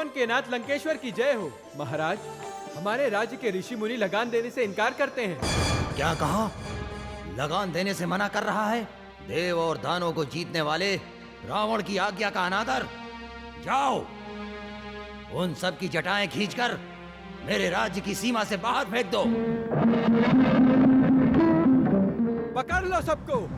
त्रिभुवन के नाथ लंकेश्वर की जय हो। महाराज, हमारे राज्य के ऋषि मुनि लगान देने से इनकार करते हैं। क्या कहा? लगान देने से मना कर रहा है? देव और दानों को जीतने वाले रावण की आज्ञा का अनादर। जाओ, उन सब की जटाएं खींचकर मेरे राज्य की सीमा से बाहर फेंक दो। पकड़ लो सबको।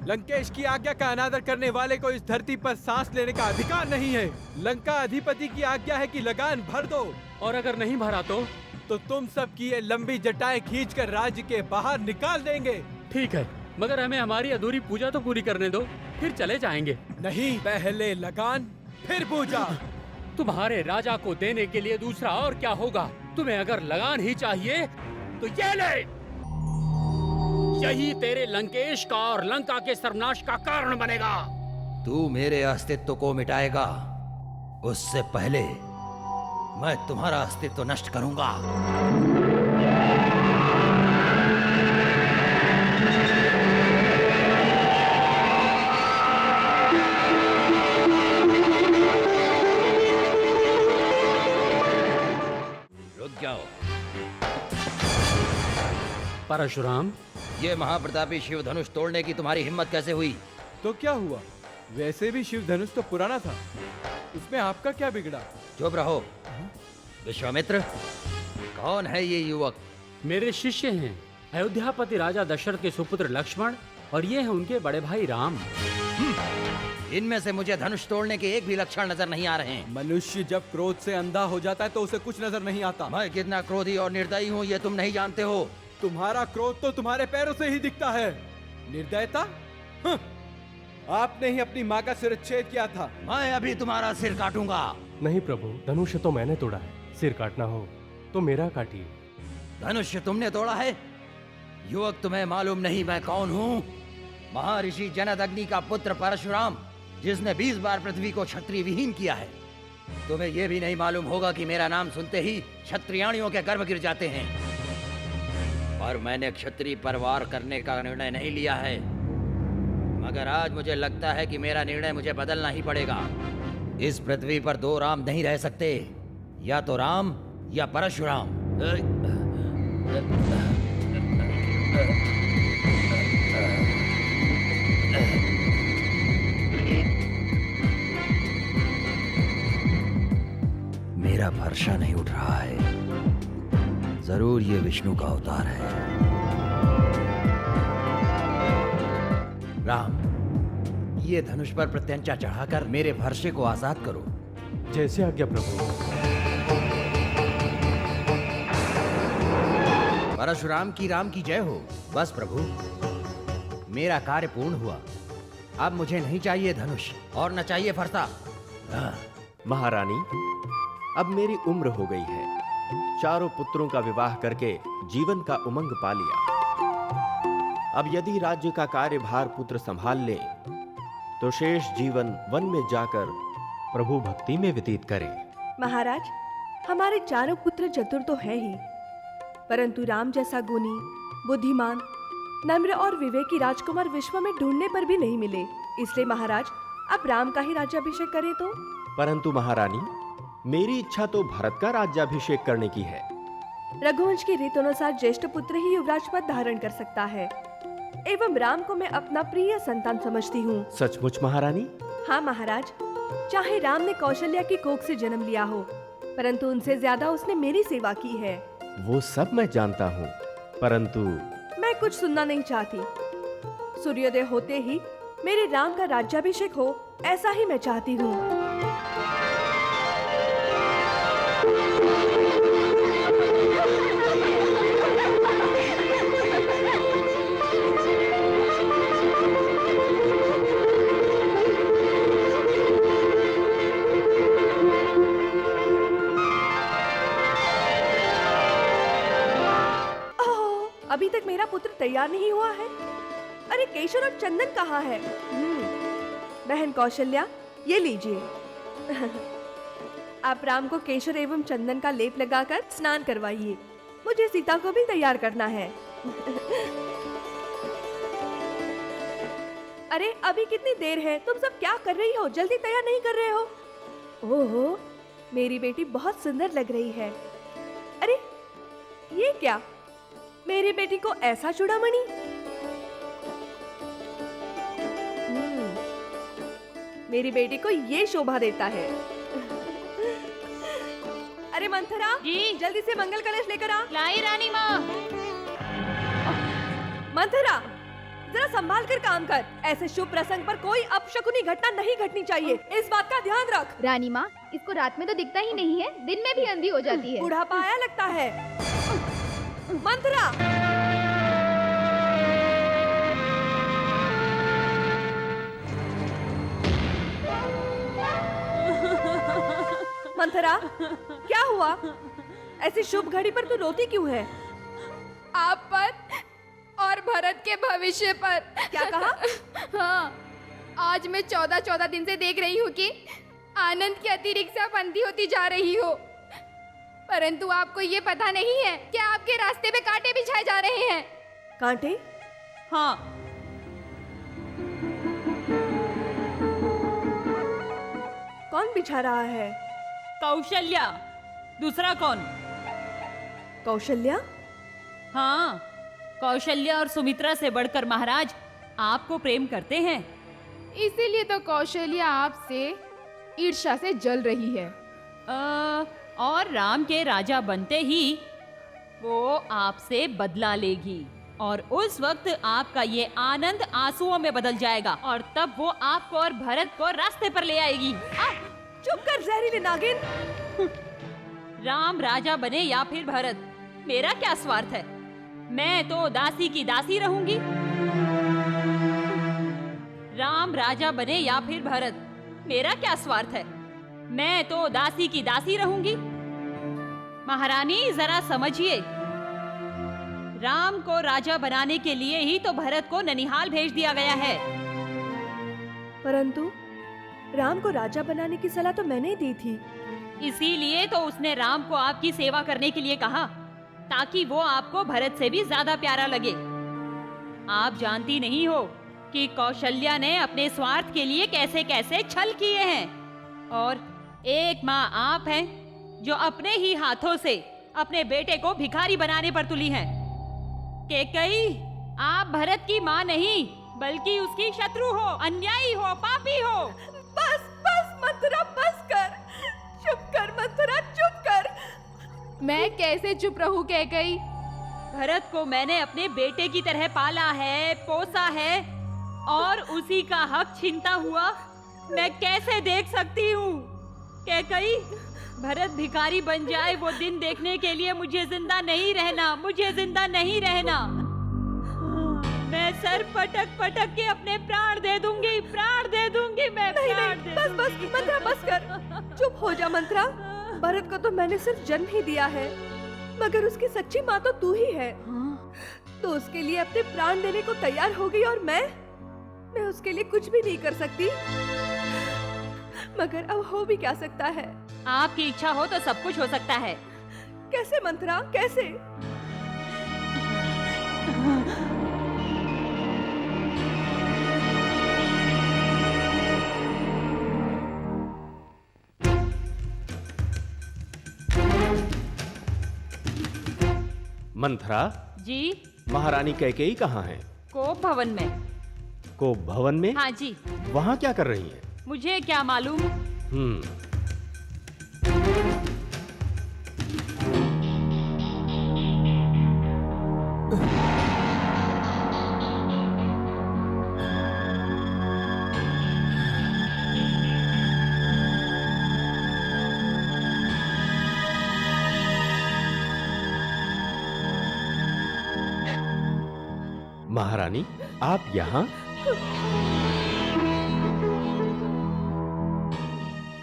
लंकेश की आज्ञा का अनादर करने वाले को इस धरती पर सांस लेने का अधिकार नहीं है। लंका अधिपति की आज्ञा है कि लगान भर दो, और अगर नहीं भरा तो तुम सब की ये लंबी जटाएं खींचकर राज्य के बाहर निकाल देंगे। ठीक है, मगर हमें हमारी अधूरी पूजा तो पूरी करने दो, फिर चले जाएंगे। नहीं, पहले लगान फिर पूजा। तुम्हारे राजा को देने के लिए दूसरा और क्या होगा? तुम्हें अगर लगान ही चाहिए तो ये ले, यही तेरे लंकेश का और लंका के सर्वनाश का कारण बनेगा। तू मेरे अस्तित्व को मिटाएगा, उससे पहले मैं तुम्हारा अस्तित्व नष्ट करूंगा। रुक जाओ। परशुराम, ये महाप्रतापी शिव धनुष तोड़ने की तुम्हारी हिम्मत कैसे हुई? तो क्या हुआ? वैसे भी शिव धनुष तो पुराना था, उसमें आपका क्या बिगड़ा? चुप रहो। विश्वामित्र, कौन है ये युवक? मेरे शिष्य हैं, अयोध्यापति राजा दशरथ के सुपुत्र लक्ष्मण, और ये हैं उनके बड़े भाई राम। इनमें से मुझे धनुष तोड़ने के एक भी लक्षण नजर नहीं आ रहे हैं। मनुष्य जब क्रोध से अंधा हो जाता है तो उसे कुछ नजर नहीं आता। मैं कितना क्रोधी और निर्दयी हूँ ये तुम नहीं जानते हो। तुम्हारा क्रोध तो तुम्हारे पैरों से ही दिखता है। निर्दयता? आपने ही अपनी माँ का सिरच्छेद किया था। मैं अभी तुम्हारा सिर काटूंगा। नहीं प्रभु, धनुष तो मैंने तोड़ा है। सिर काटना हो तो मेरा काटिए। धनुष तुमने तोड़ा है? युवक, तुम्हें मालूम नहीं मैं कौन हूँ? महर्षि जनदग्नि का पुत्र परशुराम, जिसने 20 बार पृथ्वी को क्षत्रिय विहीन किया है। तुम्हें यह भी नहीं मालूम होगा कि मेरा नाम सुनते ही क्षत्रियाणियों के गर्भ गिर जाते हैं। और मैंने क्षत्रिय परवार करने का निर्णय नहीं लिया है, मगर आज मुझे लगता है कि मेरा निर्णय मुझे बदलना ही पड़ेगा। इस पृथ्वी पर दो राम नहीं रह सकते, या तो राम या परशुराम। मेरा भरोसा नहीं उठ रहा है, जरूर ये विष्णु का अवतार है। राम, ये धनुष पर प्रत्यंचा चढ़ाकर मेरे भरसे को आजाद करो। जैसे आज्ञा प्रभु। परशुराम की राम की जय हो। बस प्रभु, मेरा कार्य पूर्ण हुआ। अब मुझे नहीं चाहिए धनुष और न चाहिए फरसा। महारानी, अब मेरी उम्र हो गई है। चारों पुत्रों का विवाह करके जीवन का उमंग पा लिया। अब यदि राज्य का कार्यभार पुत्र संभाल ले तो शेष जीवन वन में जाकर प्रभु भक्ति में व्यतीत करें। महाराज, हमारे चारों पुत्र चतुर तो हैं ही, परंतु राम जैसा गुणी, बुद्धिमान, नम्र और विवेकी राजकुमार विश्व में ढूंढने पर भी नहीं मिले। इसलिए महाराज, अब राम का ही राज्याभिषेक करें तो? परंतु महारानी, मेरी इच्छा तो भरत का राज्याभिषेक करने की है। रघुवंश की रीत अनुसार ज्येष्ठ पुत्र ही युवराज पद धारण कर सकता है, एवं राम को मैं अपना प्रिय संतान समझती हूँ। सचमुच महारानी? हाँ महाराज, चाहे राम ने कौशल्या की कोख से जन्म लिया हो, परंतु उनसे ज्यादा उसने मेरी सेवा की है। वो सब मैं जानता हूँ, परंतु मैं कुछ सुनना नहीं चाहती। सूर्योदय होते ही मेरे राम का राज्याभिषेक हो, ऐसा ही मैं चाहती हूँ। अभी तक मेरा पुत्र तैयार नहीं हुआ है। अरे केशर और चंदन कहाँ है? बहन कौशल्या, ये लीजिए। आप राम को केशर एवं चंदन का लेप लगाकर स्नान करवाइए। मुझे सीता को भी तैयार करना है। अरे अभी कितनी देर है? तुम सब क्या कर रही हो? जल्दी तैयार नहीं कर रहे हो? ओहो, मेरी बेटी बहुत सुंदर लग रही है। अरे ये क्या, मेरी बेटी को ऐसा चूड़ामणि? मेरी बेटी को ये शोभा देता है। अरे मंथरा जी। जल्दी से मंगल कलश लेकर आ। लाई रानी माँ। मंथरा जरा संभाल कर काम कर। ऐसे शुभ प्रसंग पर कोई अपशकुनी घटना नहीं घटनी चाहिए, इस बात का ध्यान रख। रानी माँ, इसको रात में तो दिखता ही नहीं है, दिन में भी अंधी हो जाती है। बुढ़ापा आया लगता है। मंथरा मंथरा क्या हुआ? ऐसी शुभ घड़ी पर तू रोती क्यों है? आप पर और भरत के भविष्य पर। क्या कहा? हाँ, आज मैं 14 दिन से देख रही हूँ कि आनंद की अतिरिक्त आप अंधी होती जा रही हो, परंतु आपको ये पता नहीं है कि आपके रास्ते पे कांटे बिछाए जा रहे हैं। कांटे? हाँ, कौन बिछा रहा है? कौशल्या। दूसरा कौन? कौशल्या? हाँ, कौशल्या और सुमित्रा से बढ़कर महाराज आपको प्रेम करते हैं। इसीलिए तो कौशल्या आपसे ईर्ष्या से जल रही है। और राम के राजा बनते ही वो आपसे बदला लेगी और उस वक्त आपका ये आनंद आंसुओं में बदल जाएगा और तब वो आपको और भरत को रास्ते पर ले आएगी। चुप कर जहरीले नागिन। राम राजा बने या फिर भरत, मेरा क्या स्वार्थ है? मैं तो दासी की दासी रहूंगी। राम राजा बने या फिर भरत, मेरा क्या स्वार्थ है? मैं तो दासी की दासी रहूंगी। महारानी जरा समझिए, राम को राजा बनाने के लिए ही तो भरत को ननिहाल भेज दिया गया है। परंतु राम को राजा बनाने की सलाह तो मैंने ही दी थी। इसीलिए तो उसने राम को आपकी सेवा करने के लिए कहा, ताकि वो आपको भरत से भी ज्यादा प्यारा लगे। आप जानती नहीं हो कि कौशल्या ने अपने स्वार्थ के लिए कैसे कैसे छल किए हैं, और एक माँ आप हैं जो अपने ही हाथों से अपने बेटे को भिखारी बनाने पर तुली हैं। कैकेयी, आप भरत की माँ नहीं बल्कि उसकी शत्रु हो, अन्यायी हो, पापी हो। बस बस मंथरा, बस कर। चुप कर मंथरा, चुप कर। मैं कैसे चुप रहूं कैकेयी? भरत को मैंने अपने बेटे की तरह पाला है, पोसा है, और उसी का हक छीनता हुआ मैं कैसे देख सकती हूँ? कैकेयी, भरत भिखारी बन जाए वो दिन देखने के लिए मुझे जिंदा नहीं रहना, मुझे जिंदा नहीं रहना। मैं सर पटक पटक के अपने प्राण दे दूंगी, प्राण दे दूंगी मैं। नहीं प्राण नहीं, दे बस बस दूंगी। मंथरा, बस कर। चुप हो जा मंथरा। भरत को तो मैंने सिर्फ जन्म ही दिया है, मगर उसकी सच्ची माँ तो तू ही है। तो उसके लिए अपने प्राण देने को तैयार हो गई, और मैं उसके लिए कुछ भी नहीं कर सकती। मगर अब हो भी क्या सकता है? आपकी इच्छा हो तो सब कुछ हो सकता है। कैसे मंथरा, कैसे? मंथरा जी, महारानी कैकेयी कहाँ हैं? कोप भवन में। कोप भवन में? हाँ जी। वहाँ क्या कर रही हैं? मुझे क्या मालूम। महारानी, आप यहाँ?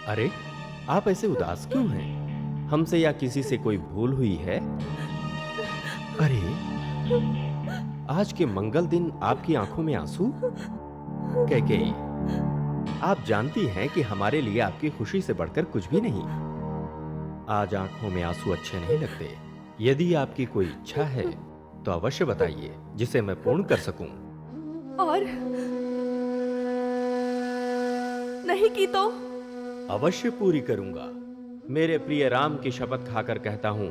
अरे, आप ऐसे उदास क्यों हैं? हमसे या किसी से कोई भूल हुई है? अरे, आज के मंगल दिन आपकी आंखों में आंसू? कैकेयी, आप जानती हैं कि हमारे लिए आपकी खुशी से बढ़कर कुछ भी नहीं। आज आंखों में आंसू अच्छे नहीं लगते। यदि आपकी कोई इच्छा है तो अवश्य बताइए, जिसे मैं पूर्ण कर सकूं। और नहीं की तो अवश्य पूरी करूंगा। मेरे प्रिय राम की शपथ खाकर कहता हूं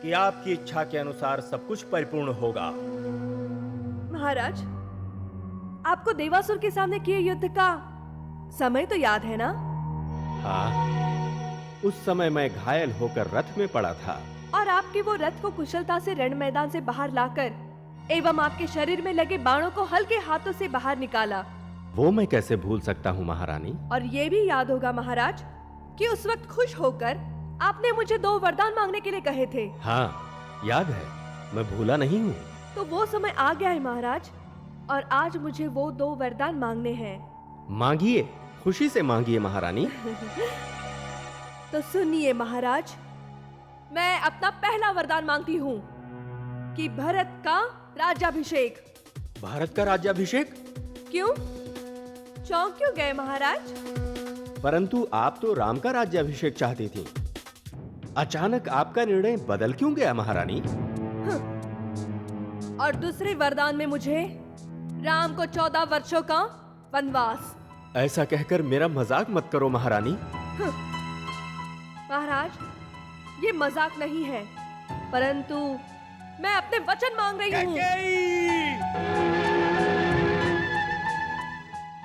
कि आपकी इच्छा के अनुसार सब कुछ परिपूर्ण होगा। महाराज, आपको देवासुर के सामने किए युद्ध का समय तो याद है ना? हाँ, उस समय मैं घायल होकर रथ में पड़ा था और आपके वो रथ को कुशलता से रण मैदान से बाहर लाकर एवं आपके शरीर में लगे बाणों को हल्के हाथों से बाहर निकाला। वो मैं कैसे भूल सकता हूँ महारानी। और ये भी याद होगा महाराज कि उस वक्त खुश होकर आपने मुझे 2 वरदान मांगने के लिए कहे थे। हाँ याद है, मैं भूला नहीं हूँ। तो वो समय आ गया है महाराज, और आज मुझे वो 2 वरदान मांगने हैं। मांगिए, खुशी से मांगिए महारानी। तो सुनिए महाराज, मैं अपना पहला वरदान मांगती हूँ कि भरत का राज्याभिषेक। भारत का राज्याभिषेक? क्यों? चौंक क्यों गए महाराज? परंतु आप तो राम का राज्याभिषेक चाहती थी। अचानक आपका निर्णय बदल क्यों गया महारानी? और दूसरे वरदान में मुझे राम को 14 वर्षों का वनवास। ऐसा कहकर मेरा मजाक मत करो महारानी। महाराज, ये मजाक नहीं है, परंतु मैं अपने वचन मांग रही हूँ।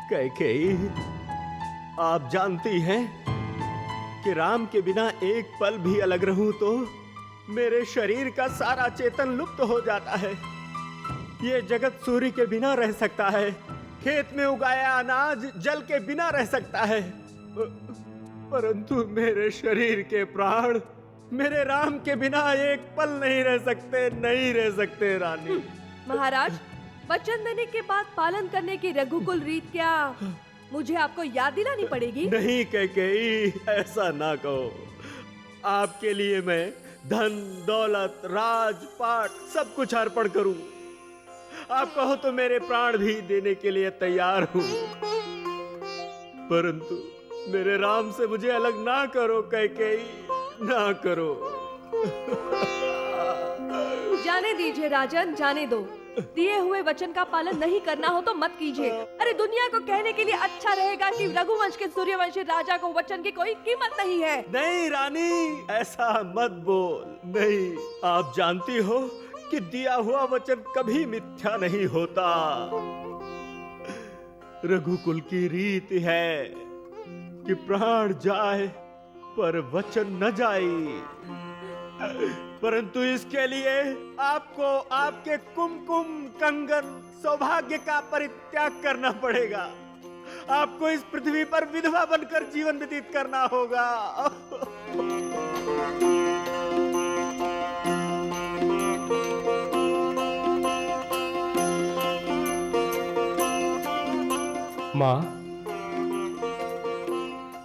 कैकेयी, आप जानती हैं कि राम के बिना एक पल भी अलग रहूं तो मेरे शरीर का सारा चेतन लुप्त हो जाता है। ये जगत सूर्य के बिना रह सकता है, खेत में उगाया अनाज जल के बिना रह सकता है, परंतु मेरे शरीर के प्राण मेरे राम के बिना एक पल नहीं रह सकते, नहीं रह सकते रानी। महाराज, वचन देने के बाद पालन करने की रघुकुल रीत क्या मुझे आपको याद दिलानी पड़ेगी? नहीं कैकेयी, ऐसा ना कहो। आपके लिए मैं धन दौलत राजपाट सब कुछ अर्पण करूं। आप कहो तो मेरे प्राण भी देने के लिए तैयार हूं, परंतु मेरे राम से मुझे अलग ना करो कैकेयी, ना करो। जाने दीजिए राजन, जाने दो। दिए हुए वचन का पालन नहीं करना हो तो मत कीजिए। अरे दुनिया को कहने के लिए अच्छा रहेगा कि रघुवंश के सूर्यवंशी राजा को वचन की कोई कीमत नहीं है। नहीं रानी, ऐसा मत बोल। नहीं, आप जानती हो कि दिया हुआ वचन कभी मिथ्या नहीं होता। रघुकुल की रीत है कि प्राण जाए पर वचन न जाए, परंतु इसके लिए आपको आपके कुमकुम कंगन सौभाग्य का परित्याग करना पड़ेगा। आपको इस पृथ्वी पर विधवा बनकर जीवन व्यतीत करना होगा। माँ,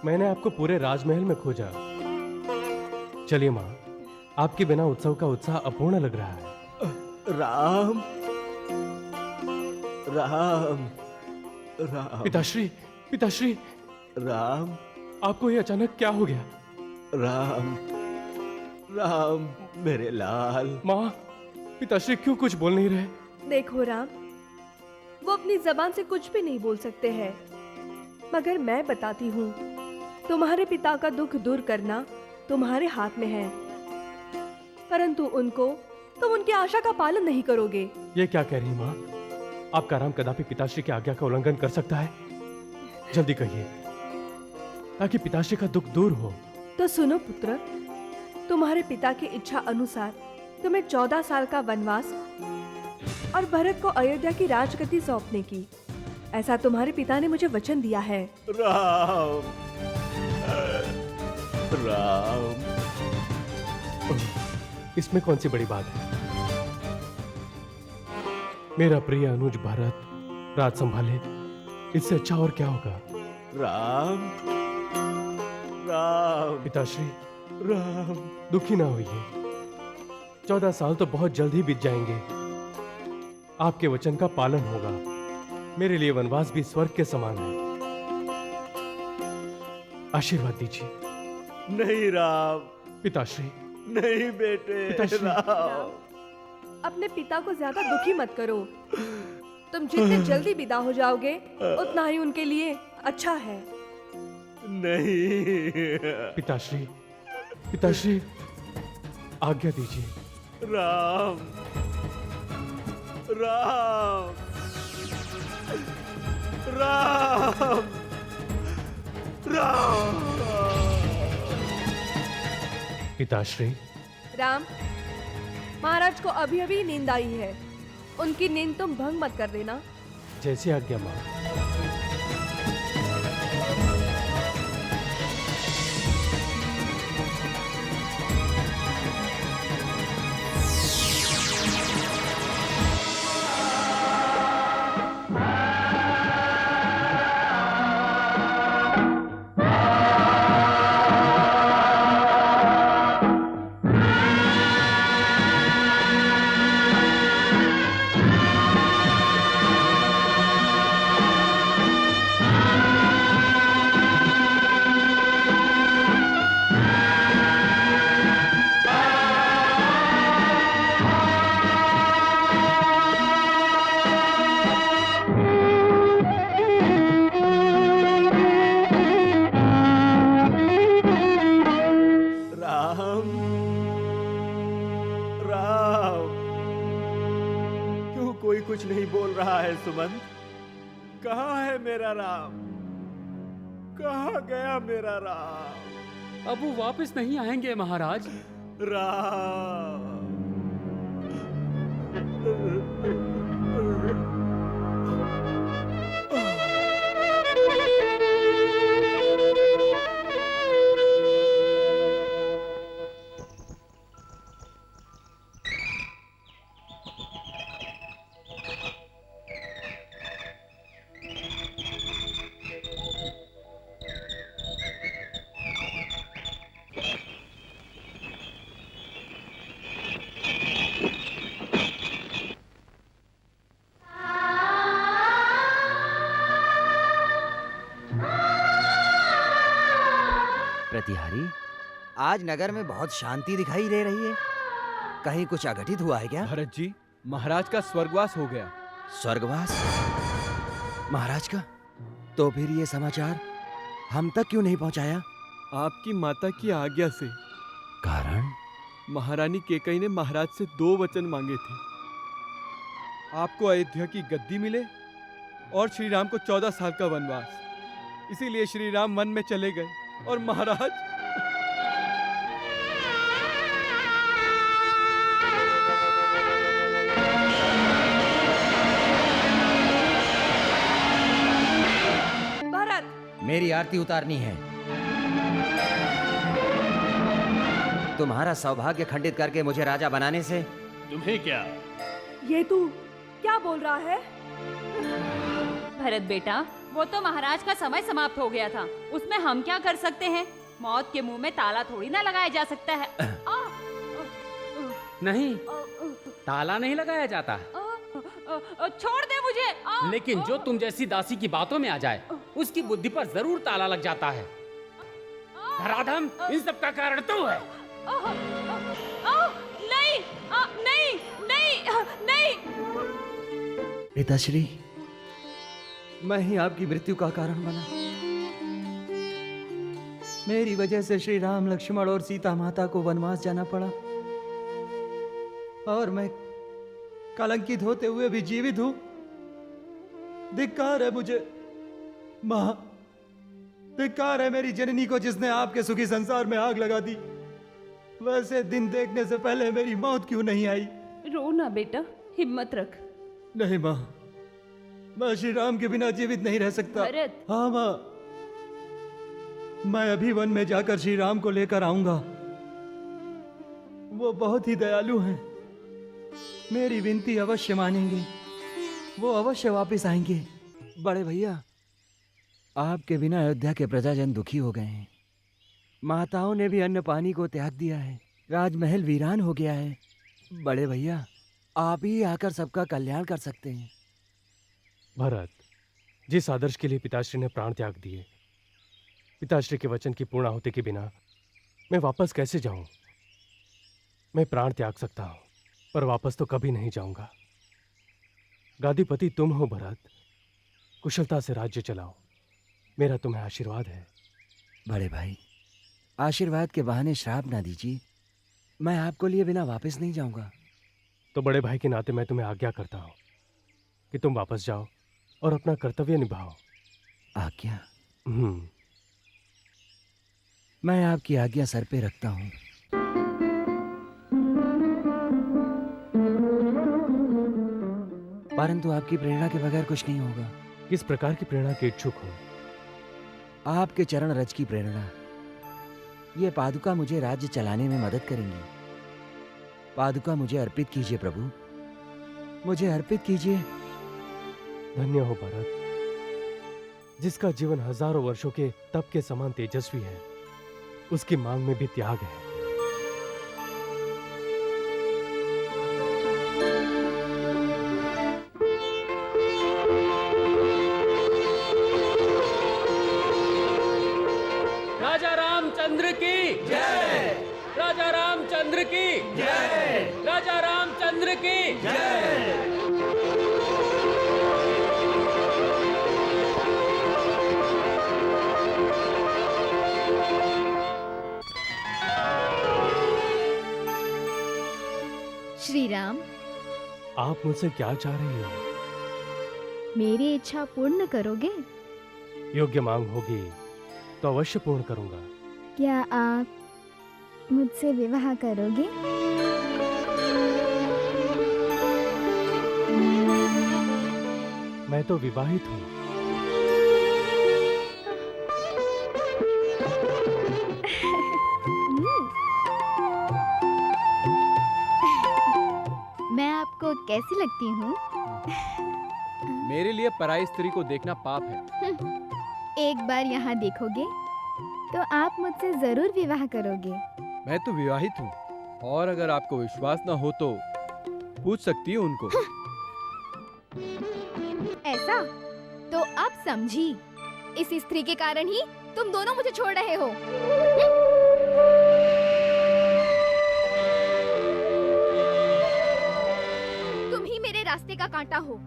मैंने आपको पूरे राजमहल में खोजा। चलिए माँ, आपके बिना उत्सव का उत्साह अपूर्ण लग रहा है। राम राम राम। पिताश्री, पिताश्री, राम, आपको ये अचानक क्या हो गया? राम राम मेरे लाल। माँ, पिताश्री क्यों कुछ बोल नहीं रहे? देखो राम, वो अपनी जबान से कुछ भी नहीं बोल सकते हैं, मगर मैं बताती हूँ, तुम्हारे पिता का दुख दूर करना तुम्हारे हाथ में है, परंतु तुम उनकी आशा का पालन नहीं करोगे। ये क्या कह रही माँ? आपका राम कदापि पिताश्री की आज्ञा का उल्लंघन कर सकता है? जल्दी कहिए, ताकि पिताश्री का दुख दूर हो। तो सुनो पुत्र, तुम्हारे पिता की इच्छा अनुसार तुम्हें 14 साल का वनवास और भरत को अयोध्या की राजगद्दी सौंपने की, ऐसा तुम्हारे पिता ने मुझे वचन दिया है। राम राम। इसमें कौन सी बड़ी बात है? मेरा प्रिय अनुज भरत राज संभाले, इससे अच्छा और क्या होगा? राम राम। पिताश्री, राम, दुखी ना होइए। 14 साल तो बहुत जल्द ही बीत जाएंगे। आपके वचन का पालन होगा। मेरे लिए वनवास भी स्वर्ग के समान है। आशीर्वाद दीजिए। नहीं राम। पिताश्री, नहीं बेटे। पिताश्री। राम, अपने पिता को ज्यादा दुखी मत करो। तुम जितने जल्दी विदा हो जाओगे उतना ही उनके लिए अच्छा है। नहीं। पिताश्री, पिताश्री, आज्ञा दीजिए। राम, राम, राम, राम। पिताश्री, राम, महाराज को अभी अभी नींद आई है, उनकी नींद तुम भंग मत कर देना। जैसी आज्ञा मां। राम, राम, क्यों कोई कुछ नहीं बोल रहा है सुमंत? कहाँ है मेरा राम? कहाँ गया मेरा राम? अब वो वापस नहीं आएंगे महाराज। राम, प्रतिहारी, आज नगर में बहुत शांति दिखाई दे रही है। कहीं कुछ अघटित हुआ है क्या? भरत जी, महाराज का स्वर्गवास हो गया। स्वर्गवास? महाराज का? तो फिर ये समाचार हम तक क्यों नहीं पहुंचाया? आपकी माता की आज्ञा से। कारण? महारानी केकई ने महाराज से 2 वचन मांगे थे। आपको अयोध्या की गद्दी मिले और श्री राम को 14 साल का वनवास। इसीलिए श्री राम वन में चले गए और महाराज भरत, मेरी आरती उतारनी है। तुम्हारा सौभाग्य खंडित करके मुझे राजा बनाने से तुम्हें क्या? ये तू क्या बोल रहा है? भरत बेटा, वो तो महाराज का समय समाप्त हो गया था, उसमें हम क्या कर सकते हैं? मौत के मुंह में ताला थोड़ी ना लगाया जा सकता है। नहीं, ताला नहीं लगाया जाता। छोड़ दे मुझे। लेकिन जो तुम जैसी दासी की बातों में आ जाए, उसकी बुद्धि पर जरूर ताला लग जाता है। धराधम, इन सब का कारण तू है। नहीं, नहीं, नहीं, नहीं। पिताश्री, मैं ही आपकी मृत्यु का कारण बना। मेरी वजह से श्री राम, लक्ष्मण और सीता माता को वनवास जाना पड़ा और मैं कलंकित होते हुए भी जीवित हूं। धिक्कार है मुझे मां, धिक्कार है मेरी जननी को जिसने आपके सुखी संसार में आग लगा दी। वैसे दिन देखने से पहले मेरी मौत क्यों नहीं आई? रो ना बेटा, हिम्मत रख। नहीं मां, मैं श्री राम के बिना जीवित नहीं रह सकता। भरत। हाँ मां, मैं अभी वन में जाकर श्री राम को लेकर आऊंगा। वो बहुत ही दयालु हैं, मेरी विनती अवश्य मानेंगे, वो अवश्य वापस आएंगे। बड़े भैया, आपके बिना अयोध्या के प्रजाजन दुखी हो गए हैं। माताओं ने भी अन्न पानी को त्याग दिया है, राजमहल वीरान हो गया है। बड़े भैया, आप ही आकर सबका कल्याण कर सकते हैं। भरत, जिस आदर्श के लिए पिताश्री ने प्राण त्याग दिए, पिताश्री के वचन की पूर्णाहुति के बिना मैं वापस कैसे जाऊं? मैं प्राण त्याग सकता हूं, पर वापस तो कभी नहीं जाऊंगा। गादीपति तुम हो भरत, कुशलता से राज्य चलाओ, मेरा तुम्हें आशीर्वाद है। बड़े भाई, आशीर्वाद के बहाने श्राप ना दीजिए। मैं आपको लिए बिना वापस नहीं जाऊंगा। तो बड़े भाई के नाते मैं तुम्हें आज्ञा करता हूँ कि तुम वापस जाओ और अपना कर्तव्य निभाओ। आज्ञा? हम्म। मैं आपकी आज्ञा सर पे रखता हूँ। परंतु आपकी प्रेरणा के बगैर कुछ नहीं होगा। किस प्रकार की प्रेरणा के इच्छुक हो? आपके चरण रज की प्रेरणा। ये पादुका मुझे राज्य चलाने में मदद करेंगी। पादुका मुझे अर्पित कीजिए प्रभु, मुझे अर्पित कीजिए। धन्य हो भरत, जिसका जीवन हजारों वर्षों के तप के समान तेजस्वी है, उसकी मांग में भी त्याग है। राजा रामचंद्र की जय। राजा रामचंद्र की जय। राजा रामचंद्र की जय। श्री राम, आप मुझसे क्या चाह रही हो? मेरी इच्छा पूर्ण करोगे? योग्य मांग होगी तो अवश्य पूर्ण करूंगा। क्या आप मुझसे विवाह करोगे? मैं तो विवाहित हूँ। मैं आपको कैसी लगती हूँ? मेरे लिए पराई स्त्री को देखना पाप है। एक बार यहाँ देखोगे तो आप मुझसे जरूर विवाह करोगे। मैं तो विवाहित हूँ, और अगर आपको विश्वास न हो तो पूछ सकती हूँ उनको। ऐसा? तो अब समझी, इस स्त्री के कारण ही तुम दोनों मुझे छोड़ रहे हो। तुम ही मेरे रास्ते का कांटा हो।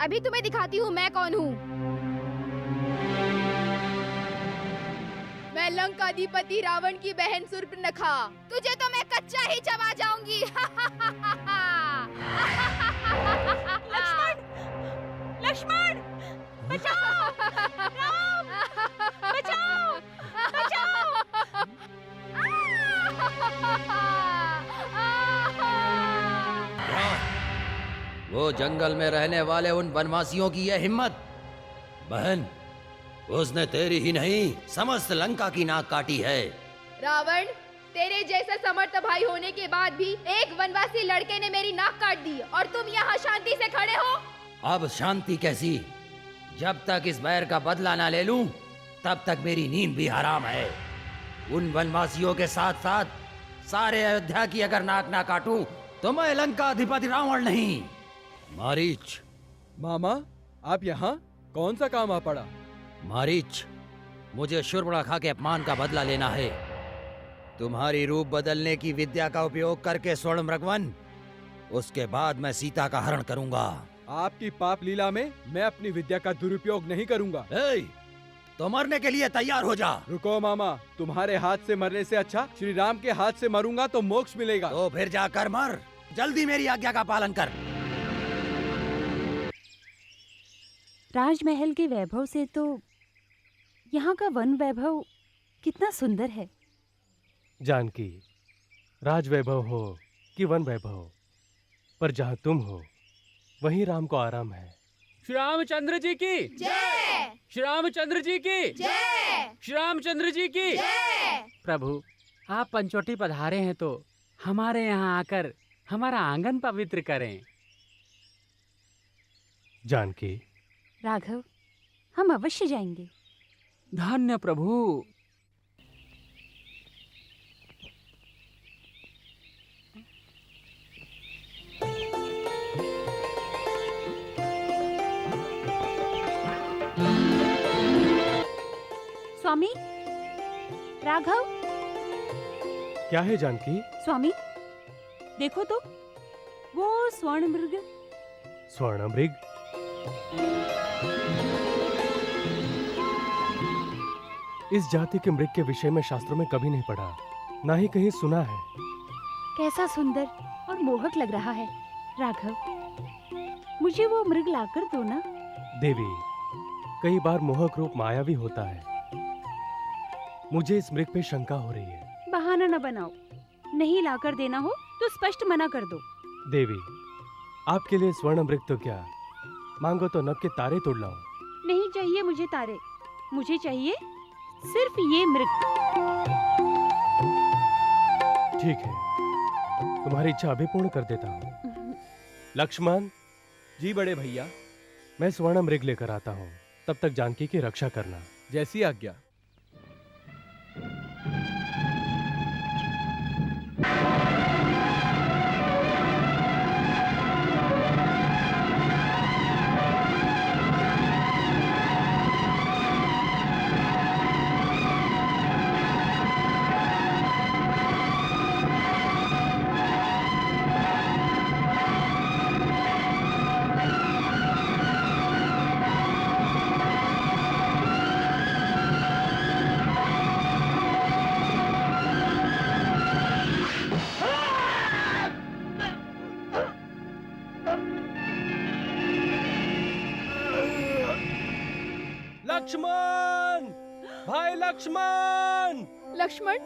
अभी तुम्हें दिखाती हूँ मैं कौन हूँ। मैं लंकाधिपति रावण की बहन सूर्पनखा। तुझे तो मैं कच्चा ही चबा जाऊंगी। लक्ष्मण, लक्ष्मण, बचाओ! राम, बचाओ! बचाओ! वो जंगल में रहने वाले उन वनवासियों की यह हिम्मत। बहन, उसने तेरी ही नहीं समस्त लंका की नाक काटी है। रावण, तेरे जैसा समर्थ भाई होने के बाद भी एक वनवासी लड़के ने मेरी नाक काट दी और तुम यहाँ शांति से खड़े हो। अब शांति कैसी? जब तक इस बैर का बदला ना ले लूं, तब तक मेरी नींद भी हराम है। उन वनवासियों के साथ साथ सारे अयोध्या की अगर नाक ना काटूं, तो मैं लंका अधिपति रावण नहीं। मारीच, मामा, आप यहाँ कौन सा काम आ पड़ा? मारीच, मुझे शूर्पणखा के अपमान का बदला लेना है। तुम्हारी रूप बदलने की विद्या का उपयोग करके स्वर्ण मृगवन, उसके बाद मैं सीता का हरण करूंगा। आपकी पाप लीला में मैं अपनी विद्या का दुरुपयोग नहीं करूंगा। तो मरने के लिए तैयार हो जा। रुको मामा, तुम्हारे हाथ से मरने से अच्छा श्री राम के हाथ से मरूंगा तो मोक्ष मिलेगा। तो फिर जाकर मर। जल्दी मेरी आज्ञा का पालन कर। राजमहल के वैभव से तो यहाँ का वन वैभव कितना सुंदर है। जानकी, राज वैभव हो कि वन वैभव, पर जहाँ तुम हो वहीं राम को आराम है। श्री रामचंद्र जी की जय। श्री रामचंद्र जी की जय। श्री रामचंद्र जी की जय। प्रभु, आप पंचवटी पधारे हैं तो हमारे यहाँ आकर हमारा आंगन पवित्र करें। जानकी, राघव, हम अवश्य जाएंगे। धन्य प्रभु। स्वामी, राघव। क्या है जानकी? स्वामी, देखो तो, वो स्वर्ण मृग। स्वर्ण मृग? इस जाति के मृग के विषय में शास्त्रों में कभी नहीं पढ़ा, ना ही कहीं सुना है। कैसा सुंदर और मोहक लग रहा है। राघव, मुझे वो मृग लाकर दो ना। देवी, कई बार मोहक रूप मायावी होता है। मुझे इस मृग पे शंका हो रही है। बहाना न बनाओ। नहीं लाकर देना हो तो स्पष्ट मना कर दो। देवी, आपके लिए स्वर्ण मृग तो क्या, मांगो तो नभ के तारे तोड़ लाऊं। नहीं चाहिए मुझे तारे, मुझे चाहिए सिर्फ ये मृग। ठीक है, तुम्हारी इच्छा अभी पूर्ण कर देता हूँ। लक्ष्मण। जी बड़े भैया। मैं स्वर्ण मृग लेकर आता हूँ, तब तक जानकी की रक्षा करना। जैसी आज्ञा। लक्ष्मण, भाई लक्ष्मण। लक्ष्मण,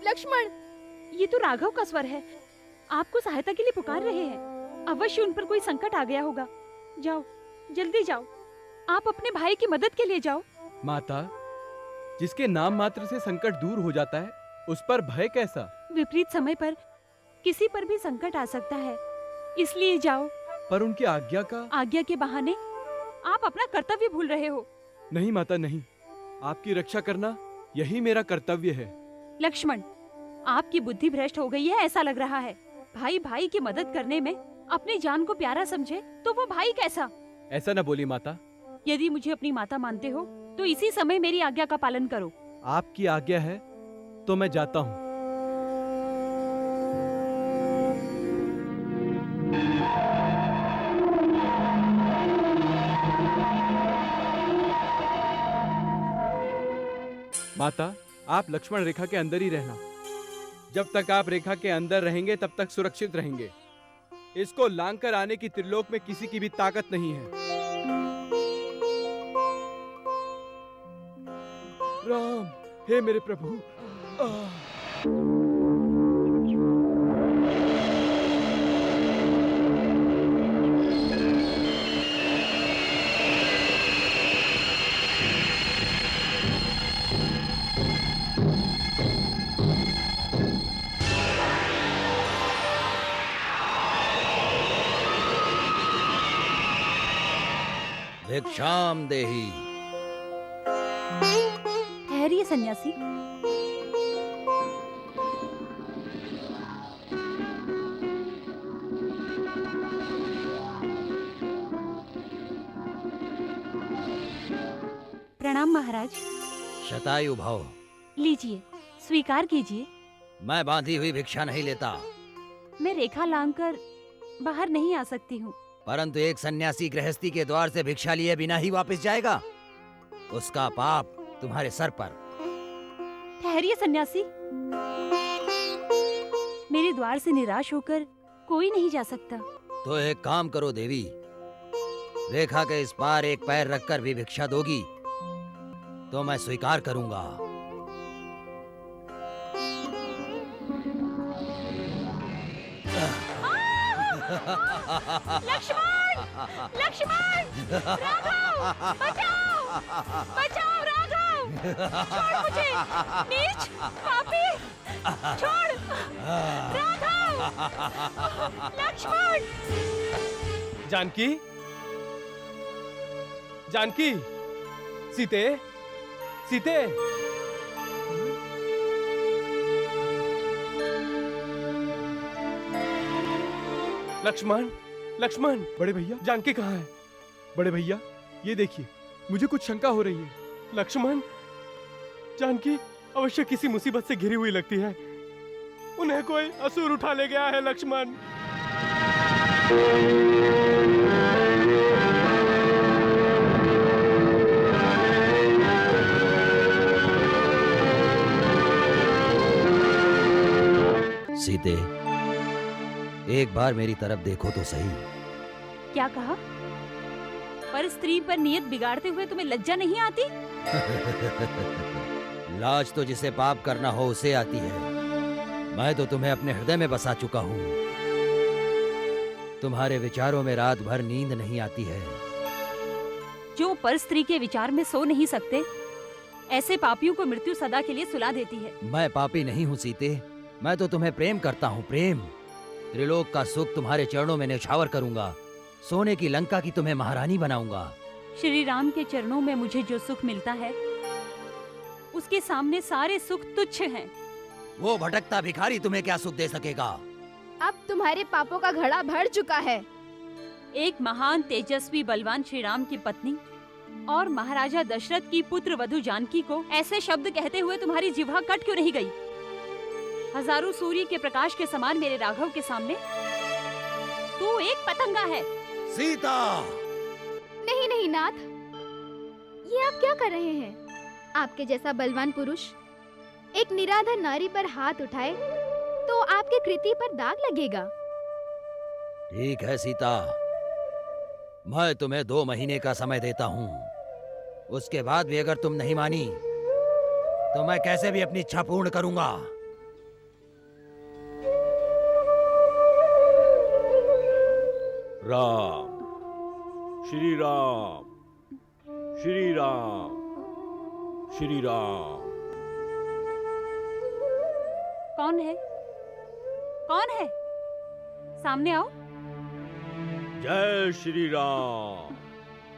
लक्ष्मण, ये तो राघव का स्वर है। आपको सहायता के लिए पुकार रहे हैं। अवश्य उन पर कोई संकट आ गया होगा। जाओ, जल्दी जाओ। आप अपने भाई की मदद के लिए जाओ। माता, जिसके नाम मात्र से संकट दूर हो जाता है, उस पर भय कैसा? विपरीत समय पर किसी पर भी संकट आ सकता है, इसलिए जाओ। पर उनकी आज्ञा का? आज्ञा के बहाने आप अपना कर्तव्य भूल रहे हो। नहीं माता, नहीं। आपकी रक्षा करना यही मेरा कर्तव्य है। लक्ष्मण, आपकी बुद्धि भ्रष्ट हो गई है ऐसा लग रहा है। भाई भाई की मदद करने में अपनी जान को प्यारा समझे तो वो भाई कैसा? ऐसा न बोली माता। यदि मुझे अपनी माता मानते हो तो इसी समय मेरी आज्ञा का पालन करो। आपकी आज्ञा है तो मैं जाता हूँ। माता, आप लक्ष्मण रेखा के अंदर ही रहना। जब तक आप रेखा के अंदर रहेंगे तब तक सुरक्षित रहेंगे। इसको लांग कर आने की त्रिलोक में किसी की भी ताकत नहीं है। राम, हे मेरे प्रभु। भिक्षाम देही। ठहरिए सन्यासी। प्रणाम महाराज। शतायु भव। लीजिए, स्वीकार कीजिए। मैं बांधी हुई भिक्षा नहीं लेता। मैं रेखा लांघकर बाहर नहीं आ सकती हूँ। परंतु एक सन्यासी गृहस्थी के द्वार से भिक्षा लिए बिना ही वापस जाएगा, उसका पाप तुम्हारे सर पर। ठहरिए सन्यासी। मेरे द्वार से निराश होकर कोई नहीं जा सकता। तो एक काम करो देवी, रेखा के इस पार एक पैर रखकर भी भिक्षा दोगी तो मैं स्वीकार करूंगा। लक्ष्मण! लक्ष्मण! राघव! बचाओ! बचाओ राघव! छोड़ मुझे! नीच! पापी! छोड़! राघव! लक्ष्मण! जानकी, जानकी, सीते, सीते। लक्ष्मण, लक्ष्मण। बड़े भैया, जानकी कहाँ है? बड़े भैया, ये देखिए, मुझे कुछ शंका हो रही है। लक्ष्मण, जानकी अवश्य किसी मुसीबत से घिरी हुई लगती है। उन्हें कोई असुर उठा ले गया है लक्ष्मण। सीते, एक बार मेरी तरफ देखो तो सही। क्या कहा? पर स्त्री पर नियत बिगाड़ते हुए तुम्हें लज्जा नहीं आती? लाज तो जिसे पाप करना हो उसे आती है। मैं तो तुम्हें अपने हृदय में बसा चुका हूँ। तुम्हारे विचारों में रात भर नींद नहीं आती है। जो पर स्त्री के विचार में सो नहीं सकते, ऐसे पापियों को मृत्यु सदा के लिए सुला देती है। मैं पापी नहीं हूँ सीते, मैं तो तुम्हें प्रेम करता हूँ, प्रेम। त्रिलोक का सुख तुम्हारे चरणों में न्यौछावर करूंगा। सोने की लंका की तुम्हें महारानी बनाऊंगा। श्री राम के चरणों में मुझे जो सुख मिलता है, उसके सामने सारे सुख तुच्छ हैं। वो भटकता भिखारी तुम्हें क्या सुख दे सकेगा? अब तुम्हारे पापों का घड़ा भर चुका है। एक महान तेजस्वी बलवान श्री राम की पत्नी और महाराजा दशरथ की पुत्र वधु जानकी को ऐसे शब्द कहते हुए तुम्हारी जिह्वा कट क्यों नहीं गई? हजारों सूर्य के प्रकाश के समान मेरे राघव के सामने तू एक पतंगा है। सीता! नहीं नहीं नाथ, ये आप क्या कर रहे हैं? आपके जैसा बलवान पुरुष एक निराधर नारी पर हाथ उठाए तो आपके कृति पर दाग लगेगा। ठीक है सीता, मैं तुम्हें 2 महीने का समय देता हूँ। उसके बाद भी अगर तुम नहीं मानी तो मैं कैसे भी अपनी इच्छा पूर्ण करूंगा। राम, श्री राम, श्री राम, श्री राम। कौन है? कौन है? सामने आओ। जय श्री राम।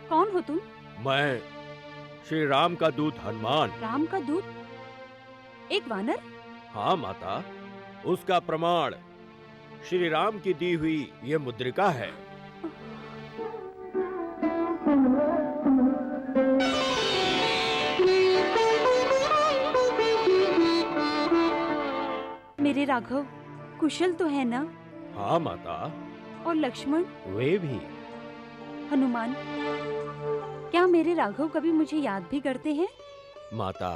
कौन हो तुम? मैं श्री राम का दूत हनुमान। राम का दूत? एक वानर? हाँ माता, उसका प्रमाण श्री राम की दी हुई ये मुद्रिका है। मेरे राघव कुशल तो है ना? हाँ माता। और लक्ष्मण? वे भी। हनुमान? क्या मेरे राघव कभी मुझे याद भी करते हैं? माता,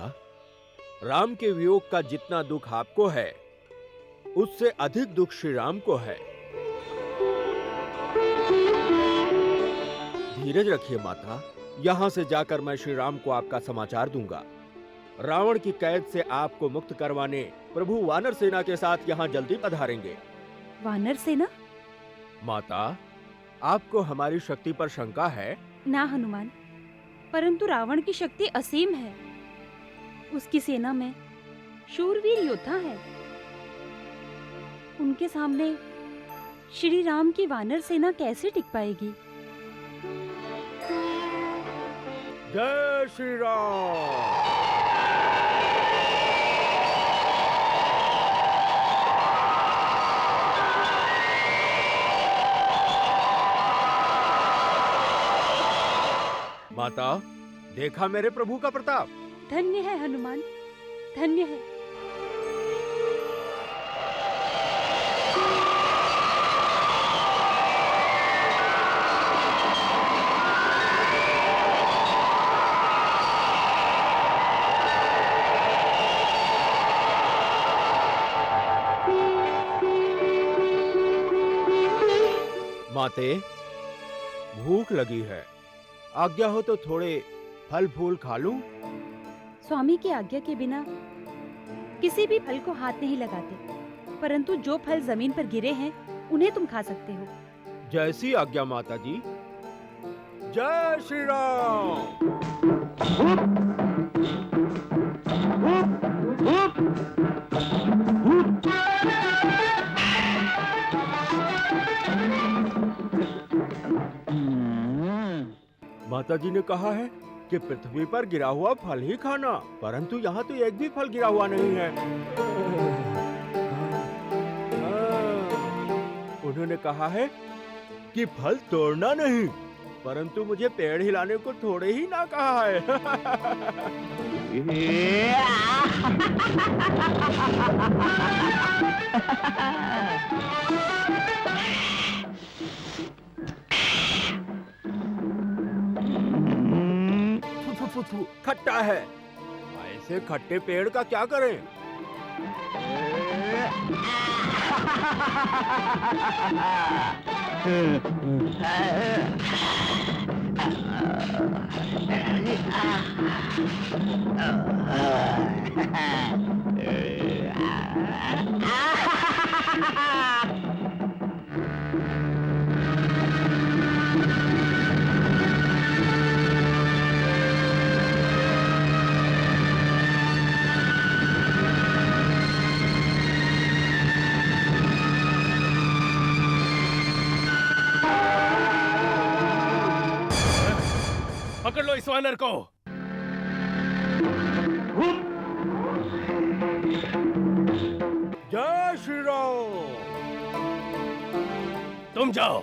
राम के वियोग का जितना दुख आपको है, उससे अधिक दुख श्री राम को है। धीरज रखिए माता, यहाँ से जाकर मैं श्री राम को आपका समाचार दूंगा। रावण की कैद से आपको मुक्त करवाने प्रभु वानर सेना के साथ यहाँ जल्दी पधारेंगे। वानर सेना? माता, आपको हमारी शक्ति पर शंका है? ना हनुमान, परंतु रावण की शक्ति असीम है। उसकी सेना में शूरवीर योद्धा है। उनके सामने श्री राम की वानर सेना कैसे टिक पाएगी? जय श्री राम। माता, देखा मेरे प्रभु का प्रताप। धन्य है हनुमान, धन्य है। माते, भूख लगी है, आज्ञा हो तो थोड़े फल फूल खा लूं? स्वामी की आज्ञा के बिना किसी भी फल को हाथ नहीं लगाते, परंतु जो फल जमीन पर गिरे हैं उन्हें तुम खा सकते हो। जैसी आज्ञा माता जी। जय श्री राम। माता जी ने कहा है कि पृथ्वी पर गिरा हुआ फल ही खाना, परंतु यहाँ तो एक भी फल गिरा हुआ नहीं है। उन्होंने कहा है कि फल तोड़ना नहीं, परंतु मुझे पेड़ हिलाने को थोड़े ही ना कहा है। खट्टा है, ऐसे खट्टे पेड़ का क्या करें? पकड़ लो इस वानर को। जय श्री राम। तुम जाओ।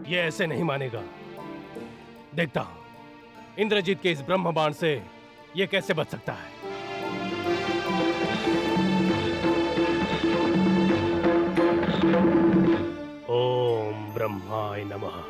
ये ऐसे नहीं मानेगा। देखता हूं इंद्रजीत के इस ब्रह्म बाण से ये कैसे बच सकता है। ओम ब्रह्माय नमः।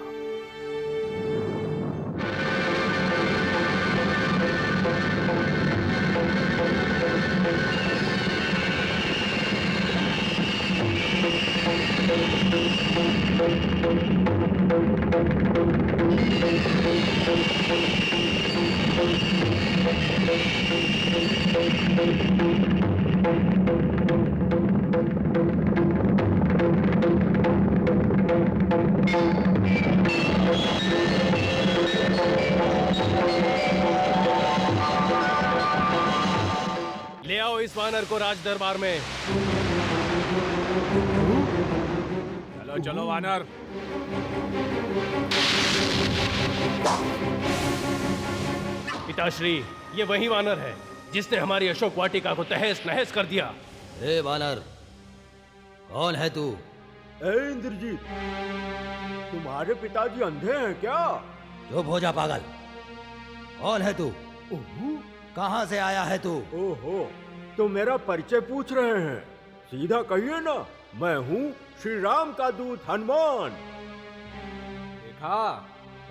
ले आओ इस वानर को राज दरबार में। चलो चलो वानर। पिताश्री, ये वही वानर है जिसने हमारी अशोक वाटिका को तहस नहस कर दिया। ए वानर, कौन है तू? ए इंद्रजीत, तुम्हारे पिताजी अंधे हैं क्या? चुप हो जा पागल। कौन है तू? कहाँ से आया है तू? ओहो, तो मेरा परिचय पूछ रहे हैं? सीधा कहिए ना, मैं हूँ श्री राम का दूत हनुमान। देखा,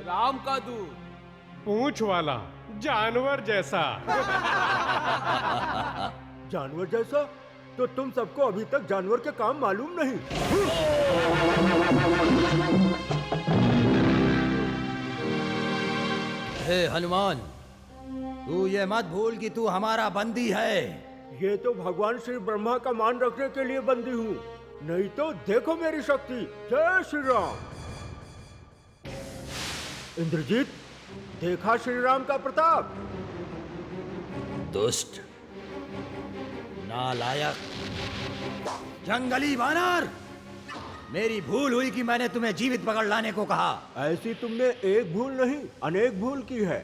राम का दूत। पूंछ वाला, जानवर जैसा। जानवर जैसा? तो तुम सबको अभी तक जानवर के काम मालूम नहीं। हे हनुमान, तू ये मत भूल कि तू हमारा बंदी है। ये तो भगवान श्री ब्रह्मा का मान रखने के लिए बंदी हूँ, नहीं तो देखो मेरी शक्ति। जय श्री राम। इंद्रजीत, देखा श्री राम का प्रताप? दुष्ट, नालायक, जंगली वानर, मेरी भूल हुई कि मैंने तुम्हें जीवित पकड़ लाने को कहा। ऐसी तुमने एक भूल नहीं अनेक भूल की है।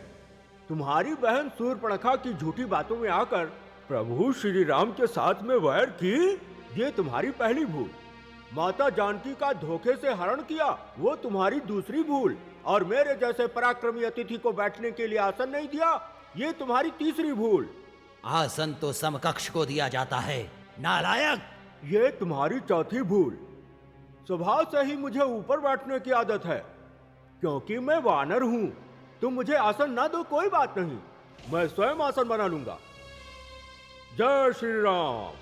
तुम्हारी बहन सूर्पणखा की झूठी बातों में आकर प्रभु श्री राम के साथ में वैर की, ये तुम्हारी पहली भूल। माता जानकी का धोखे से हरण किया, वो तुम्हारी दूसरी भूल। और मेरे जैसे पराक्रमी अतिथि को बैठने के लिए आसन नहीं दिया, ये तुम्हारी तीसरी भूल। आसन तो समकक्ष को दिया जाता है, नालायक। ये तुम्हारी चौथी भूल। स्वभाव से ही मुझे ऊपर बैठने की आदत है, क्योंकि मैं वानर हूँ। तुम मुझे आसन ना दो कोई बात नहीं, मैं स्वयं आसन बना लूंगा। जय श्री राम।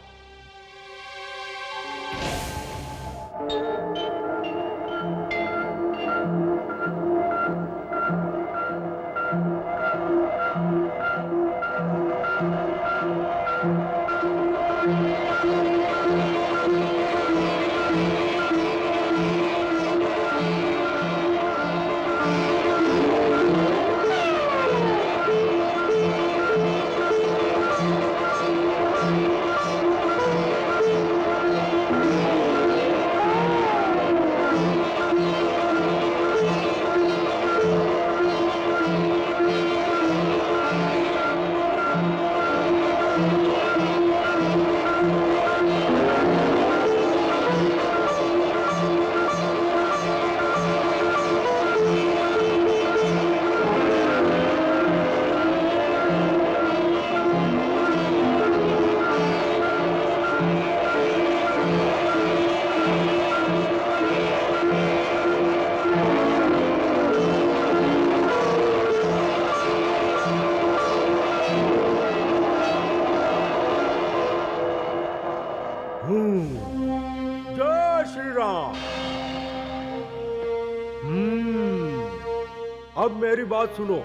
अब मेरी बात सुनो,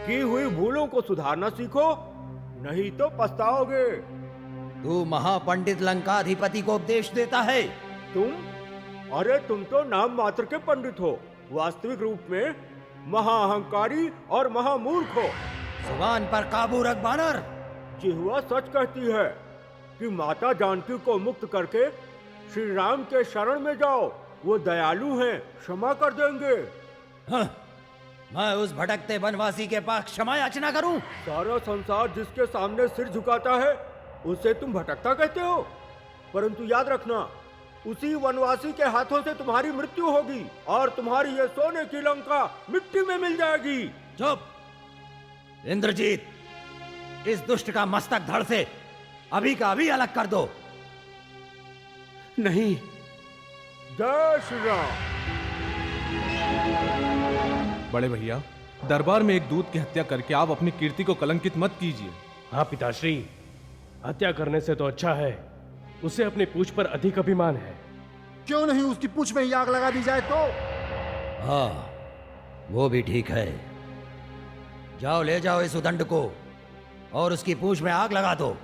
की हुई भूलों को सुधारना सीखो, नहीं तो पछताओगे। तू महापंडित लंकाधिपति को उपदेश देता है। तुम? अरे तुम तो नाम मात्र के पंडित हो, वास्तविक रूप में महाअहंकारी और महामूर्ख हो। जुबान पर काबू रख बानर। जिह्वा सच कहती है कि माता जानकी को मुक्त करके श्री राम के शरण में जाओ, वो दयालु हैं, क्षमा कर देंगे। हाँ, मैं उस भटकते वनवासी के पास क्षमा याचना करूं? सारा संसार जिसके सामने सिर झुकाता है उसे तुम भटकता कहते हो, परंतु याद रखना, उसी वनवासी के हाथों से तुम्हारी मृत्यु होगी और तुम्हारी ये सोने की लंका मिट्टी में मिल जाएगी। चुप! इंद्रजीत, इस दुष्ट का मस्तक धड़ से अभी का अभी अलग कर दो। नहीं। जय श्री राम। बड़े भैया, दरबार में एक दूत की हत्या करके आप अपनी कीर्ति को कलंकित मत कीजिए। हाँ पिताश्री, हत्या करने से तो अच्छा है उसे अपनी पूंछ पर अधिक अभिमान है। क्यों नहीं उसकी पूंछ में आग लगा दी जाए तो? हाँ, वो भी ठीक है। जाओ, ले जाओ इस उदंड को और उसकी पूंछ में आग लगा दो।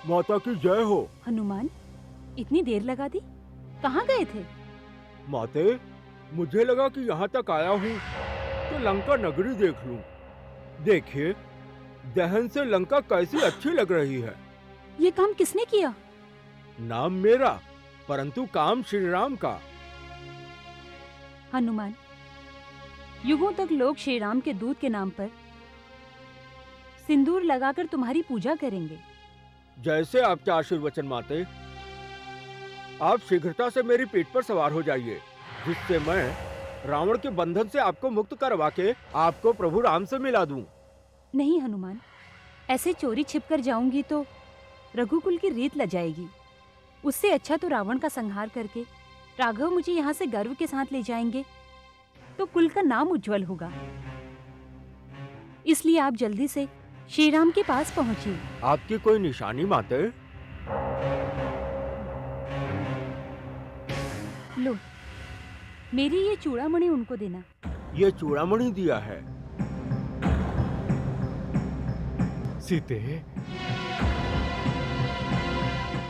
माता की जय हो। हनुमान, इतनी देर लगा दी, कहाँ गए थे? माते, मुझे लगा कि यहाँ तक आया हूँ तो लंका नगरी देख लूं। देखिए, दहन से लंका कैसी अच्छी लग रही है। ये काम किसने किया? नाम मेरा, परंतु काम श्री राम का। हनुमान, युगों तक लोग श्री राम के दूत के नाम पर सिंदूर लगाकर तुम्हारी पूजा करेंगे। जैसे आपके आशीर्वचन माते। आप शीघ्रता से मेरी पीठ पर सवार हो जाइए, जिससे मैं रावण के बंधन से आपको मुक्त करवा के आपको प्रभु राम से मिला दूं। नहीं हनुमान, ऐसे चोरी छिपकर जाऊंगी तो रघुकुल की रीत लग जाएगी। उससे अच्छा तो रावण का संहार करके राघव मुझे यहाँ से गर्व के साथ ले जाएंगे तो कुल का नाम उज्जवल होगा। इसलिए आप जल्दी से श्री राम के पास पहुंचिए। आपकी कोई निशानी माते? लो, मेरी ये चूड़ामणि उनको देना। ये चूड़ामणि दिया है। सीते,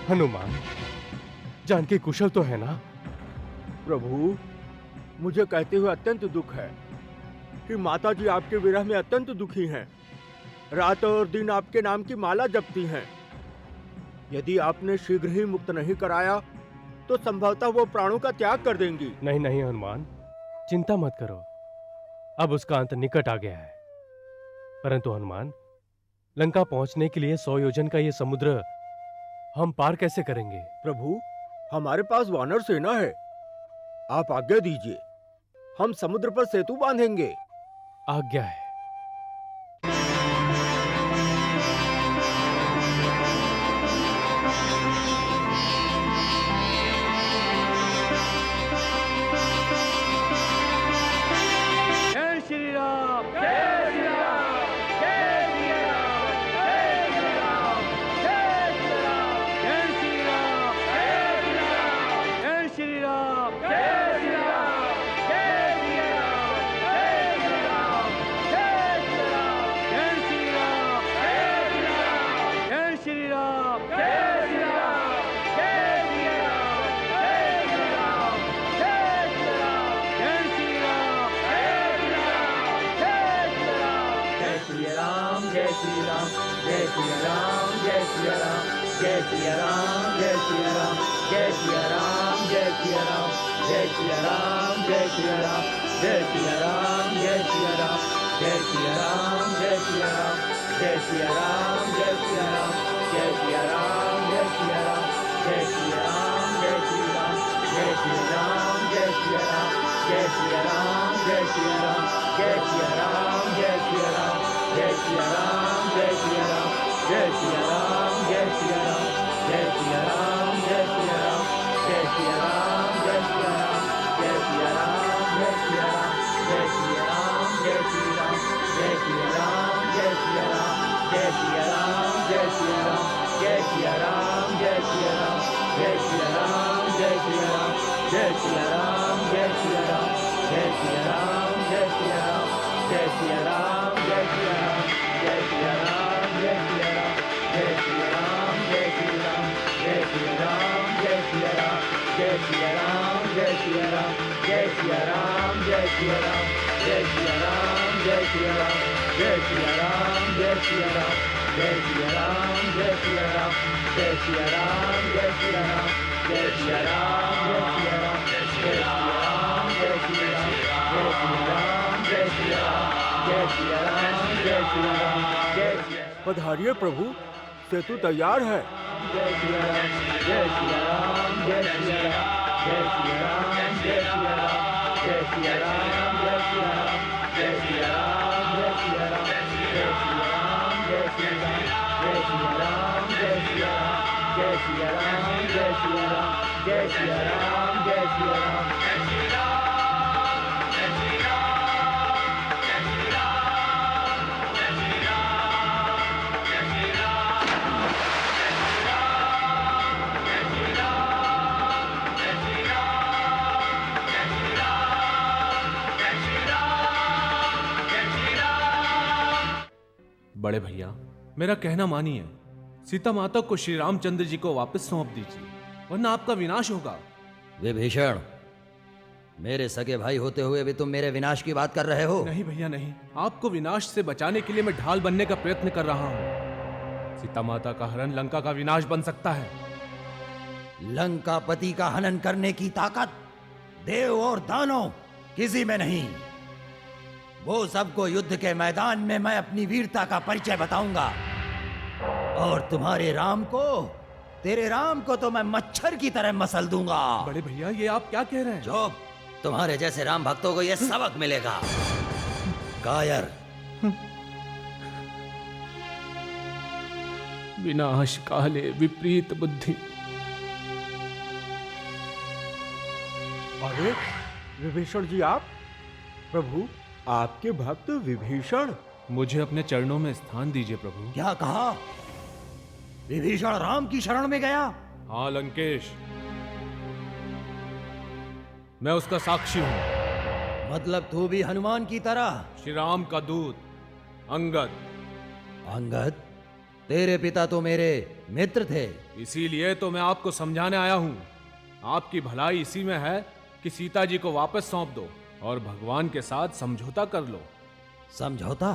हनुमान, जानकी कुशल तो है ना? प्रभु, मुझे कहते हुए अत्यंत दुख है कि माता जी आपके विरह में अत्यंत दुखी हैं। रात और दिन आपके नाम की माला जपती हैं। यदि आपने शीघ्र ही मुक्त नहीं कराया तो संभवतः वो प्राणों का त्याग कर देंगी। नहीं नहीं हनुमान, चिंता मत करो, अब उसका अंत निकट आ गया है। परंतु हनुमान, लंका पहुंचने के लिए 100 योजन का ये समुद्र हम पार कैसे करेंगे? प्रभु, हमारे पास वानर सेना है, आप आज्ञा दीजिए, हम समुद्र पर सेतु बांधेंगे। आज्ञा है। पधारिए प्रभु, सेतु तैयार है। बड़े भैया, मेरा कहना मानिए, सीता माता को श्री रामचंद्र जी को वापस सौंप दीजिए, वरना आपका विनाश होगा। विभीषण, मेरे सगे भाई होते हुए भी तुम मेरे विनाश की बात कर रहे हो? नहीं भैया नहीं, आपको विनाश से बचाने के लिए मैं ढाल बनने का प्रयत्न कर रहा हूँ। सीता माता का हरण लंका का विनाश बन सकता है। लंकापति का हनन करने की ताकत देव और दानव किसी में नहीं। वो सबको युद्ध के मैदान में मैं अपनी वीरता का परिचय बताऊंगा, और तुम्हारे राम को, तेरे राम को तो मैं मच्छर की तरह मसल दूंगा। बड़े भैया, ये आप क्या कह रहे हैं? जो तुम्हारे जैसे राम भक्तों को यह सबक मिलेगा। कायर, विनाश काले विपरीत बुद्धि। अरे विभीषण जी, आप? प्रभु, आपके भक्त विभीषण। मुझे अपने चरणों में स्थान दीजिए प्रभु। क्या कहा? विभीषण राम की शरण में गया? हाँ लंकेश, मैं उसका साक्षी हूं। मतलब तू भी हनुमान की तरह श्री राम का दूत अंगद। अंगद, तेरे पिता तो मेरे मित्र थे। इसीलिए तो मैं आपको समझाने आया हूं। आपकी भलाई इसी में है कि सीता जी को वापस सौंप दो और भगवान के साथ समझौता कर लो। समझौता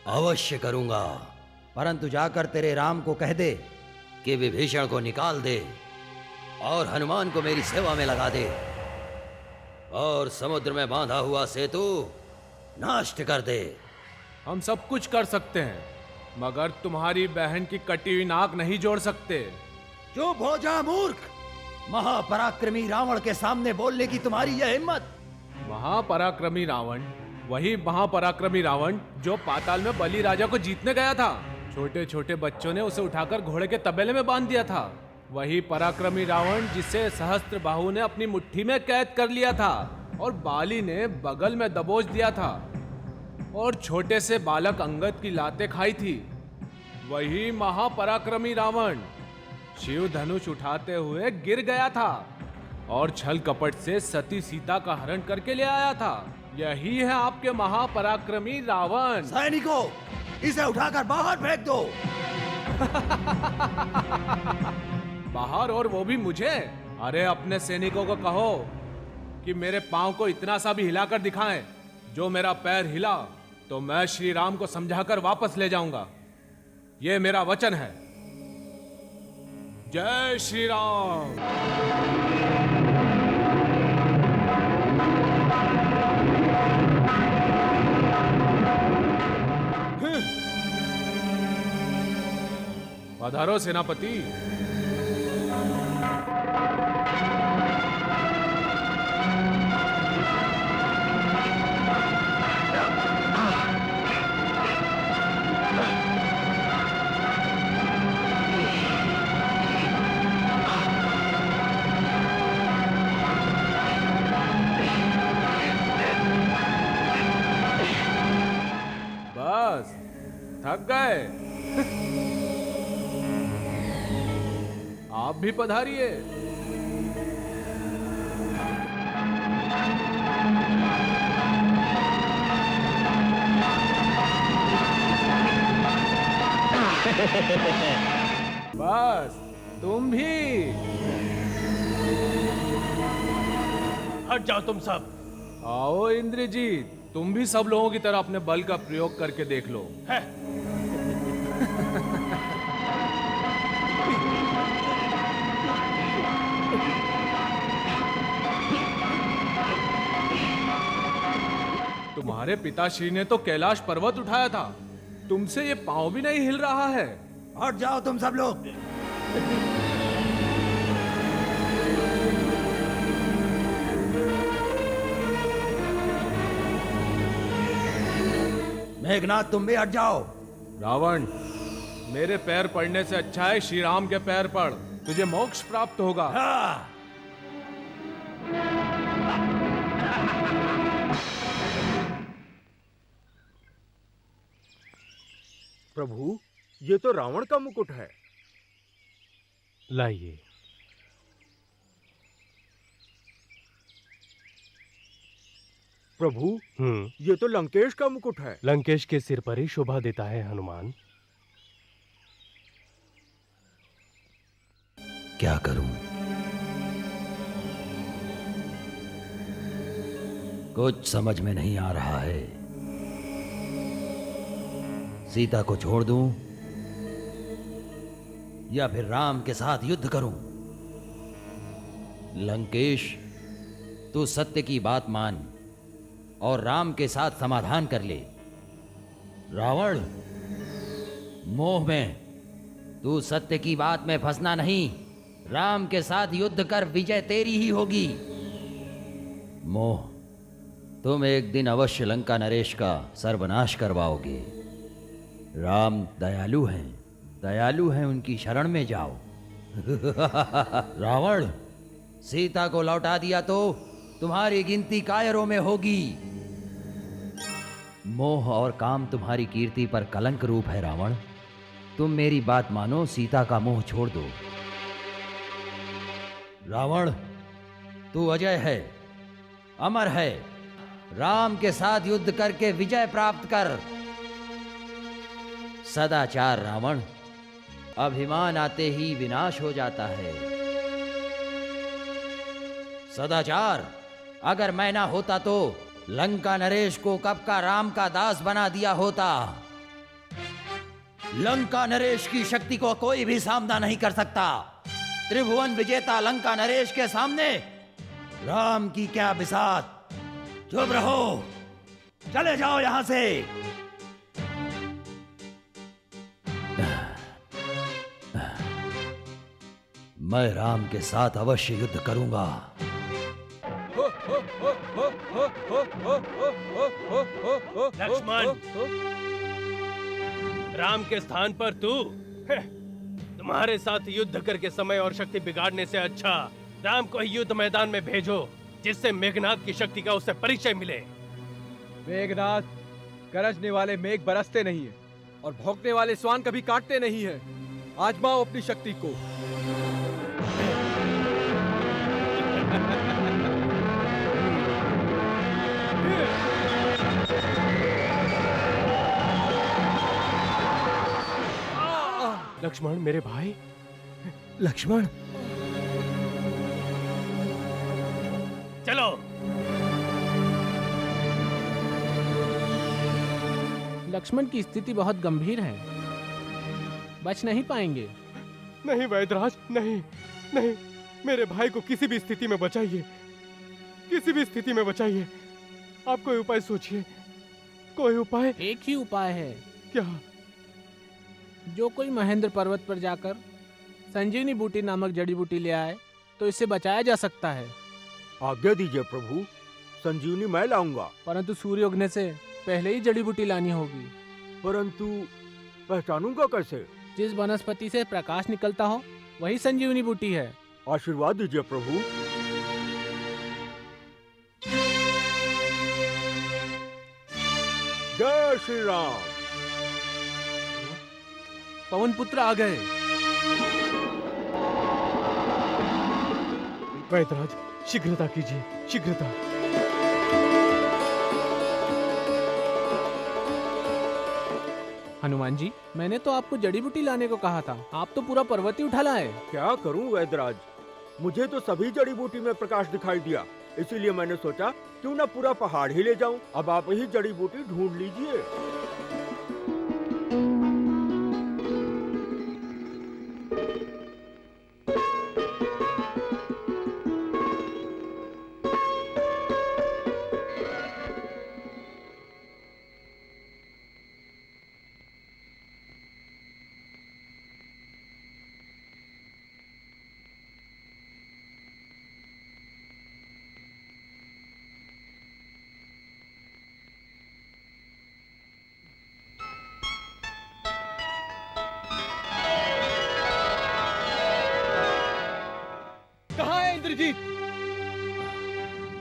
अवश्य करूंगा, परंतु जाकर तेरे राम को कह दे कि विभीषण को निकाल दे और हनुमान को मेरी सेवा में लगा दे और समुद्र में बांधा हुआ सेतु नष्ट कर दे। हम सब कुछ कर सकते हैं, मगर तुम्हारी बहन की कटी हुई नाक नहीं जोड़ सकते। चुप हो जा मूर्ख! महापराक्रमी रावण के सामने बोलने की तुम्हारी यह हिम्मत? महापराक्रमी रावण, वही महापराक्रमी रावण जो पाताल में बलि राजा को जीतने गया था। छोटे छोटे बच्चों ने उसे उठाकर घोड़े के तबेले में बांध दिया था। वही पराक्रमी रावण जिसे सहस्त्रबाहु ने अपनी मुट्ठी में कैद कर लिया था और बाली ने बगल में दबोच दिया था और छोटे से बालक अंगद की लातें खाई थी। वही महापराक्रमी रावण शिव धनुष उठाते हुए गिर गया था और छल कपट से सती सीता का हरण करके ले आया था। यही है आपके महापराक्रमी रावण। सैनिकों, इसे उठाकर बाहर फेंक दो। बाहर, और वो भी मुझे? अरे अपने सैनिकों को कहो कि मेरे पांव को इतना सा भी हिलाकर दिखाएं। जो मेरा पैर हिला तो मैं श्री राम को समझाकर वापस ले जाऊंगा। ये मेरा वचन है। जय श्री राम। पधारो सेनापति। बस थक गए? आप भी पधारिए। बस तुम भी हट जाओ तुम सब। आओ इंद्रजीत, तुम भी सब लोगों की तरह अपने बल का प्रयोग करके देख लो। है। तुम्हारे पिताश्री ने तो कैलाश पर्वत उठाया था, तुमसे ये पांव भी नहीं हिल रहा है। हट जाओ तुम सब लोग। मेघनाथ, तुम भी हट जाओ। रावण, मेरे पैर पड़ने से अच्छा है श्री राम के पैर पड़, तुझे मोक्ष प्राप्त होगा। हाँ। प्रभु, ये तो रावण का मुकुट है। लाइए। प्रभु, ये तो लंकेश का मुकुट है। लंकेश के सिर पर ही शोभा देता है हनुमान। क्या करूं? कुछ समझ में नहीं आ रहा है। सीता को छोड़ दूं या फिर राम के साथ युद्ध करूं? लंकेश, तू सत्य की बात मान और राम के साथ समाधान कर ले। रावण, मोह में तू सत्य की बात में फंसना नहीं। राम के साथ युद्ध कर विजय तेरी ही होगी। मोह, तुम एक दिन अवश्य लंका नरेश का सर्वनाश करवाओगे। राम दयालु हैं, दयालु हैं, उनकी शरण में जाओ। रावण, सीता को लौटा दिया तो तुम्हारी गिनती कायरों में होगी। मोह और काम तुम्हारी कीर्ति पर कलंक रूप है। रावण, तुम मेरी बात मानो, सीता का मोह छोड़ दो। रावण, तू अजय है, अमर है। राम के साथ युद्ध करके विजय प्राप्त कर। सदाचार रावण, अभिमान आते ही विनाश हो जाता है। सदाचार, अगर मैं ना होता तो लंका नरेश को कब का राम का दास बना दिया होता। लंका नरेश की शक्ति को कोई भी सामना नहीं कर सकता। त्रिभुवन विजेता लंका नरेश के सामने राम की क्या बिसात। चुप रहो, चले जाओ यहां से। मैं राम के साथ अवश्य युद्ध करूंगा। लक्ष्मण, राम के स्थान पर तू? तुम्हारे साथ युद्ध करके समय और शक्ति बिगाड़ने से अच्छा राम को ही युद्ध मैदान में भेजो, जिससे मेघनाद की शक्ति का उससे परिचय मिले। मेघनाद, गरजने वाले मेघ बरसते नहीं है और भौंकने वाले स्वान कभी काटते नहीं है। आजमाओ अपनी शक्ति को। लक्ष्मण मेरे भाई। लक्ष्मण, चलो। लक्ष्मण की स्थिति बहुत गंभीर है, बच नहीं पाएंगे। नहीं वैदराज, नहीं नहीं, मेरे भाई को किसी भी स्थिति में बचाइए, किसी भी स्थिति में बचाइए। आप कोई उपाय सोचिए, कोई उपाय। एक ही उपाय है। क्या? जो कोई महेंद्र पर्वत पर जाकर संजीवनी बूटी नामक जड़ी बूटी ले आए तो इससे बचाया जा सकता है। आज्ञा दीजिए प्रभु, संजीवनी मैं लाऊंगा। परंतु सूर्य उगने से पहले ही जड़ी बूटी लानी होगी। परंतु पहचानूंगा कैसे? जिस वनस्पति से प्रकाश निकलता हो वही संजीवनी बूटी है। आशीर्वाद दीजिए प्रभु। जय श्री राम। पवन पुत्र आ गए। वैदराज, शीघ्रता कीजिए, शीघ्रता। हनुमान जी, मैंने तो आपको जड़ी बूटी लाने को कहा था, आप तो पूरा पर्वत ही उठा लाए। क्या करूं वैदराज, मुझे तो सभी जड़ी बूटी में प्रकाश दिखाई दिया, इसीलिए मैंने सोचा क्यों ना पूरा पहाड़ ही ले जाऊं। अब आप ही जड़ी बूटी ढूंढ लीजिए।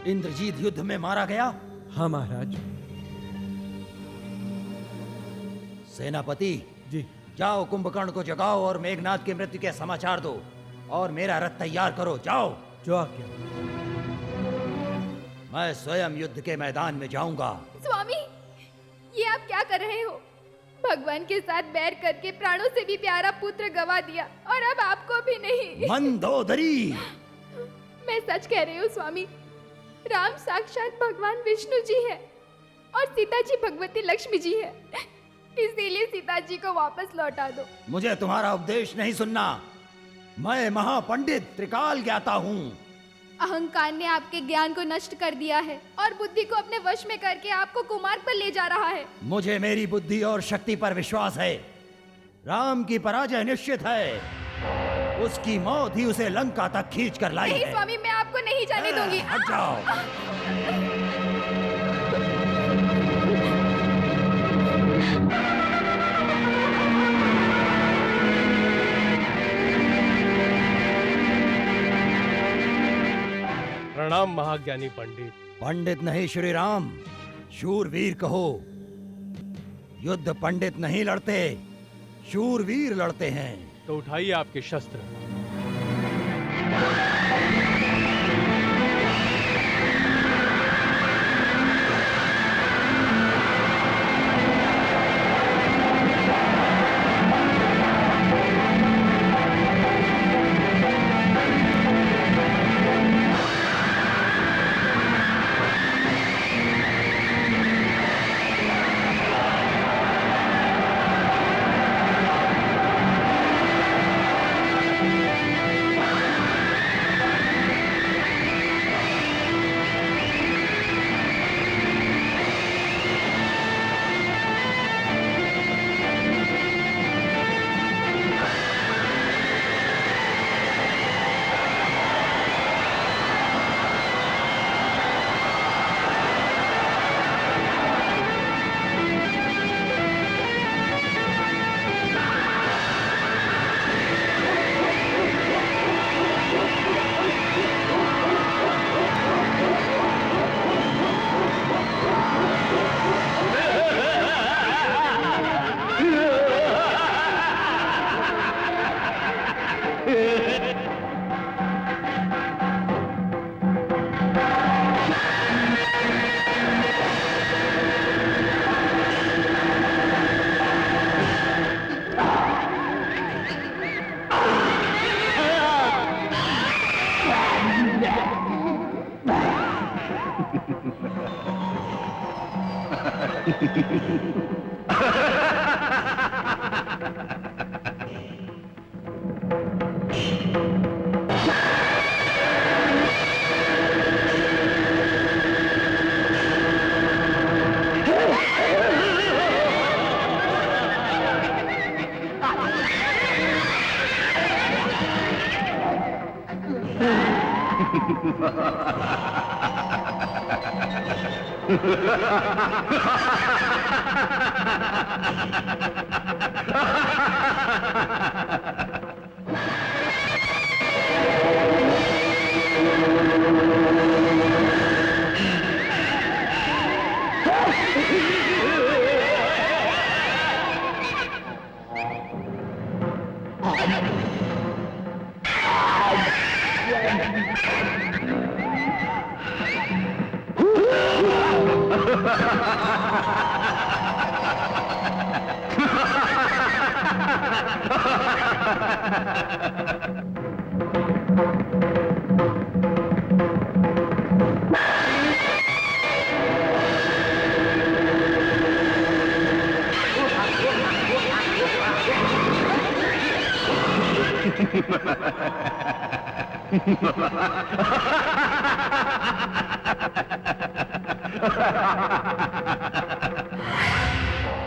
इंद्रजीत युद्ध में मारा गया? हाँ महाराज। सेनापति जी, जाओ कुंभकर्ण को जगाओ और मेघनाद की मृत्यु के समाचार दो और मेरा रथ तैयार करो। जाओ। जो आज्ञा। मैं स्वयं युद्ध के मैदान में जाऊंगा। स्वामी, ये आप क्या कर रहे हो? भगवान के साथ बैर करके प्राणों से भी प्यारा पुत्र गवा दिया और अब आपको भी नहीं। मंदोदरी, मैं सच कह रही हूँ स्वामी, राम साक्षात भगवान विष्णु जी है और सीता जी भगवती लक्ष्मी जी है, इसीलिए सीता जी को वापस लौटा दो। मुझे तुम्हारा उपदेश नहीं सुनना। मैं महापंडित त्रिकाल ज्ञाता हूँ। अहंकार ने आपके ज्ञान को नष्ट कर दिया है और बुद्धि को अपने वश में करके आपको कुमार्ग पर ले जा रहा है। मुझे मेरी बुद्धि और शक्ति पर विश्वास है। राम की पराजय निश्चित है। उसकी मौत ही उसे लंका तक खींच कर लाई नहीं है। स्वामी, मैं आपको नहीं जाने दूंगी। हट जाओ। प्रणाम महाज्ञानी पंडित। पंडित नहीं श्री राम, शूरवीर कहो। युद्ध पंडित नहीं लड़ते, शूरवीर लड़ते हैं। तो उठाइए आपके शस्त्र।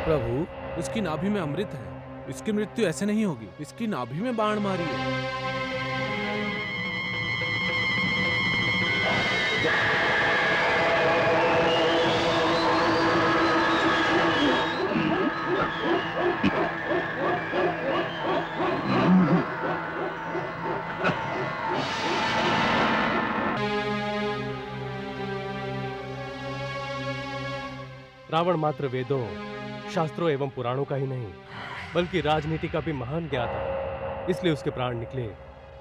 प्रभु, उसकी नाभि में अमृत है। इसकी मृत्यु ऐसे नहीं होगी। इसकी नाभि में बाण मारी है। रावण मात्र वेदों, शास्त्रों एवं पुराणों का ही नहीं, बल्कि राजनीति का भी महान ज्ञाता है। इसलिए उसके प्राण निकले,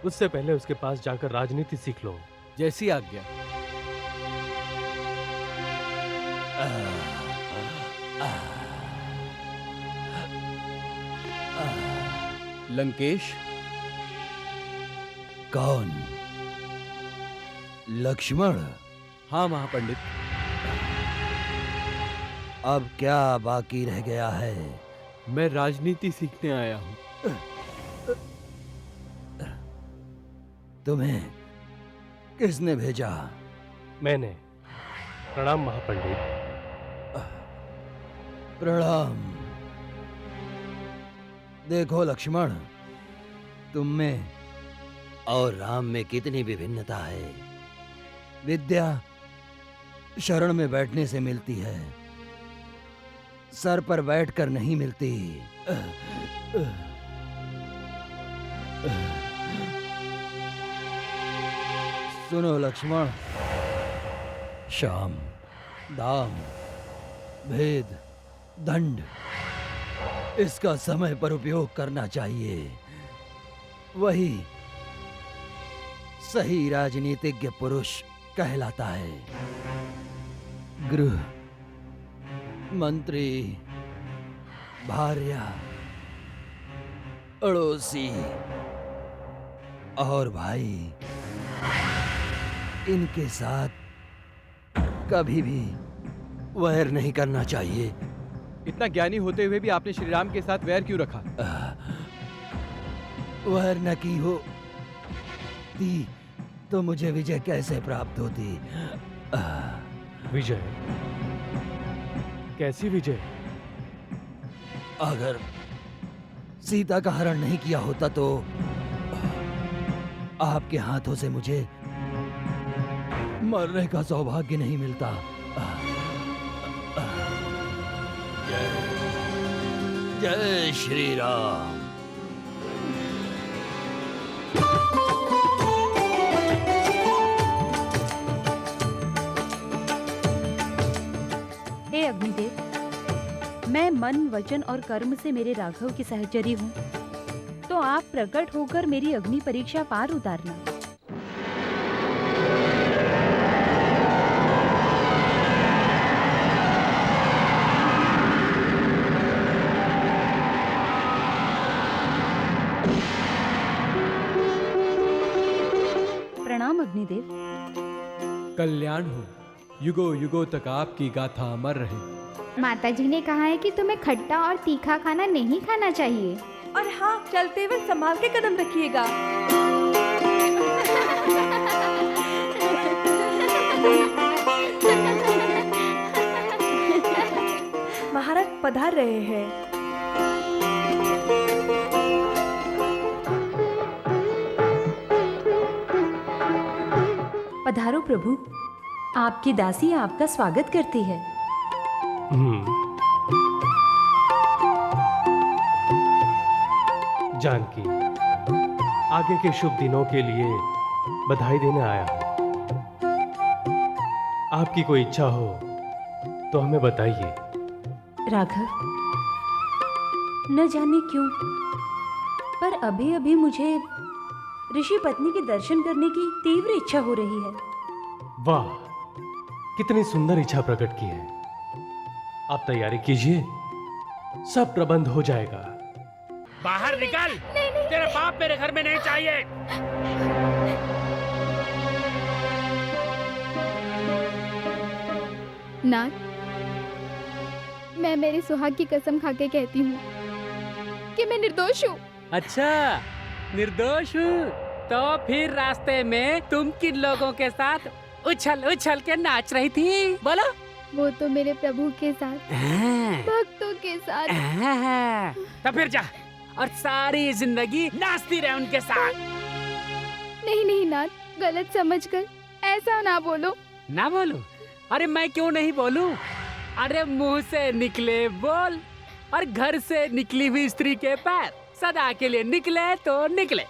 उससे पहले उसके पास जाकर राजनीति सीख लो। जैसी आज्ञा। लंकेश, कौन? लक्ष्मण? हाँ महापंडित। अब क्या बाकी रह गया है? मैं राजनीति सीखने आया हूँ। तुम्हें किसने भेजा? मैंने। प्रणाम महापंडित। प्रणाम। देखो लक्ष्मण, तुम में और राम में कितनी विभिन्नता है। विद्या शरण में बैठने से मिलती है, सर पर बैठकर नहीं मिलती। सुनो लक्ष्मण, शाम, दाम, भेद, दंड, इसका समय पर उपयोग करना चाहिए। वही सही राजनीतिज्ञ पुरुष कहलाता है। गृह, मंत्री, भार्या, अड़ोसी और भाई, इनके साथ कभी भी वैर नहीं करना चाहिए। इतना ज्ञानी होते हुए भी आपने श्री राम के साथ वैर क्यों रखा? वैर न की हो ती तो मुझे विजय कैसे प्राप्त होती? विजय? कैसी विजय? अगर सीता का हरण नहीं किया होता तो आपके हाथों से मुझे मरने का सौभाग्य नहीं मिलता। जय श्री राम। हे अग्निदेव, मैं मन, वचन और कर्म से मेरे राघव की सहचरी हूँ, तो आप प्रकट होकर मेरी अग्नि परीक्षा पार उतारना। प्रणाम अग्निदेव। कल्याण हो। युगों युगों तक आपकी गाथा अमर रहे। माताजी ने कहा है कि तुम्हें खट्टा और तीखा खाना नहीं खाना चाहिए। और हाँ, चलते हुए संभाल के कदम रखिएगा। महाराज पधार रहे हैं। पधारो प्रभु, आपकी दासी आपका स्वागत करती है। जानकी, आगे के शुभ दिनों के लिए बधाई देने आया हूं। आपकी कोई इच्छा हो तो हमें बताइए। राघव, न जाने क्यों, पर अभी अभी मुझे ऋषि पत्नी के दर्शन करने की तीव्र इच्छा हो रही है। वाह, कितनी सुंदर इच्छा प्रकट की है। आप तैयारी कीजिए, सब प्रबंध हो जाएगा। बाहर निकल, तेरा बाप मेरे घर में नहीं चाहिए। नाथ, मैं मेरी सुहाग की कसम खा के कहती हूँ कि मैं निर्दोष हूँ। अच्छा, निर्दोष हूँ? तो फिर रास्ते में तुम किन लोगों के साथ उछल उछल के नाच रही थी? बोलो। वो तो मेरे प्रभु के साथ, भक्तों के साथ। तो फिर जा और सारी जिंदगी नाचती रहे उनके साथ। नहीं नहीं नाथ, गलत समझकर ऐसा ना बोलो। ना बोलूं? अरे मैं क्यों नहीं बोलूं? अरे मुंह से निकले बोल, और घर से निकली हुई स्त्री के पैर सदा के लिए निकले तो निकले,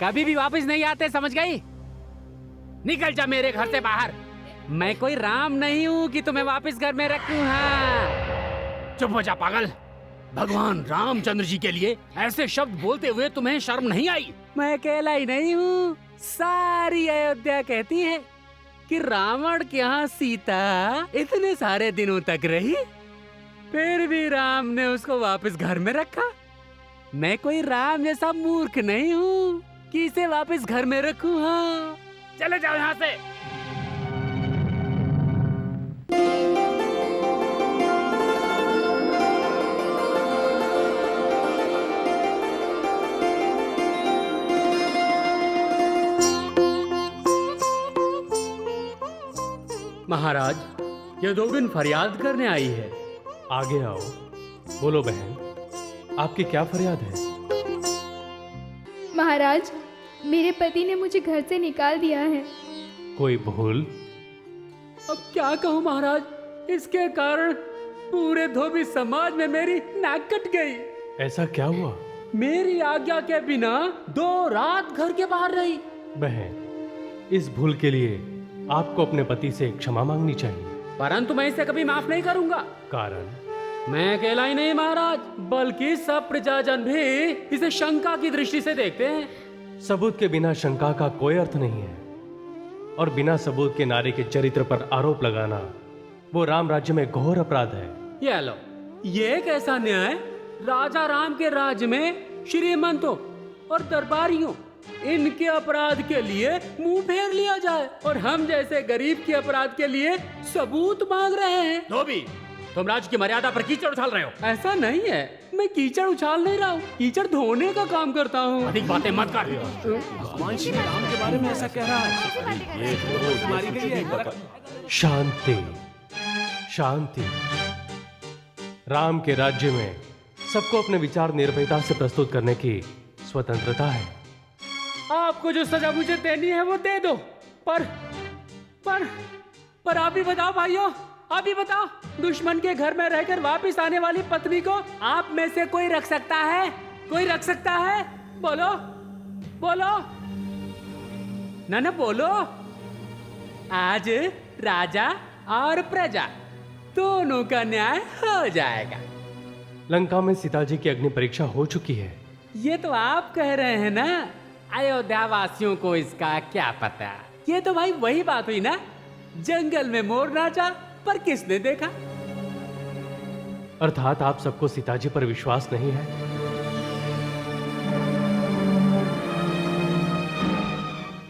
कभी भी वापस नहीं आते, समझ गई? निकल जा मेरे घर से बाहर। मैं कोई राम नहीं हूँ कि तुम्हें वापस घर में रखूं। हाँ, चुप हो जा पागल। भगवान रामचंद्र जी के लिए ऐसे शब्द बोलते हुए तुम्हें शर्म नहीं आई? मैं अकेला ही नहीं हूँ, सारी अयोध्या कहती है कि रावण के यहाँ सीता इतने सारे दिनों तक रही, फिर भी राम ने उसको वापस घर में रखा। मैं कोई राम जैसा मूर्ख नहीं हूँ कि इसे वापस घर में रखूं। हाँ, चले जाओ यहाँ से। महाराज, ये दोबिन फरियाद करने आई है। आगे आओ, बोलो बहन, आपकी क्या फरियाद है? महाराज, मेरे पति ने मुझे घर से निकाल दिया है। कोई भूल? अब क्या कहूँ महाराज, इसके कारण पूरे धोबी समाज में मेरी नाक कट गई। ऐसा क्या हुआ? मेरी आज्ञा के बिना 2 रात घर के बाहर रही। बहन, इस भूल के लिए आपको अपने पति से क्षमा मांगनी चाहिए। परंतु मैं इसे कभी माफ नहीं करूंगा। कारण? मैं अकेला ही नहीं महाराज, बल्कि सब प्रजाजन भी इसे शंका की दृष्टि से देखते हैं। सबूत के बिना शंका का कोई अर्थ नहीं है, और बिना सबूत के नारी के चरित्र पर आरोप लगाना वो राम राज्य में घोर अपराध है। ये लो, ये कैसा न्याय? राजा राम के राज्य में श्रीमंतों और दरबारियों, इनके अपराध के लिए मुंह फेर लिया जाए, और हम जैसे गरीब के अपराध के लिए सबूत मांग रहे हैं। धोबी, तुम राज की मर्यादा पर कीचड़ उछाल रहे हो। ऐसा नहीं है, मैं कीचड़ उछाल नहीं रहा हूँ, कीचड़ धोने का काम करता हूँ। अधिक बातें मत कर। भगवान श्री राम के बारे में ऐसा कह रहा है। शांति, शांति। राम के राज्य में सबको अपने विचार निर्भयता से प्रस्तुत करने की स्वतंत्रता है। आपको जो सजा मुझे देनी है वो दे दो, पर आप ही बताओ भाइयों, आप ही बताओ, दुश्मन के घर में रहकर वापस आने वाली पत्नी को आप में से कोई रख सकता है? कोई रख सकता है? बोलो बोलो, ना बोलो। आज राजा और प्रजा दोनों का न्याय हो जाएगा। लंका में सीता जी की अग्नि परीक्षा हो चुकी है। ये तो आप कह रहे हैं ना, अयोध्या वासियों को इसका क्या पता? ये तो भाई वही बात हुई ना, जंगल में मोर नाचा पर किसने देखा? अर्थात आप सबको सीता जी पर विश्वास नहीं है।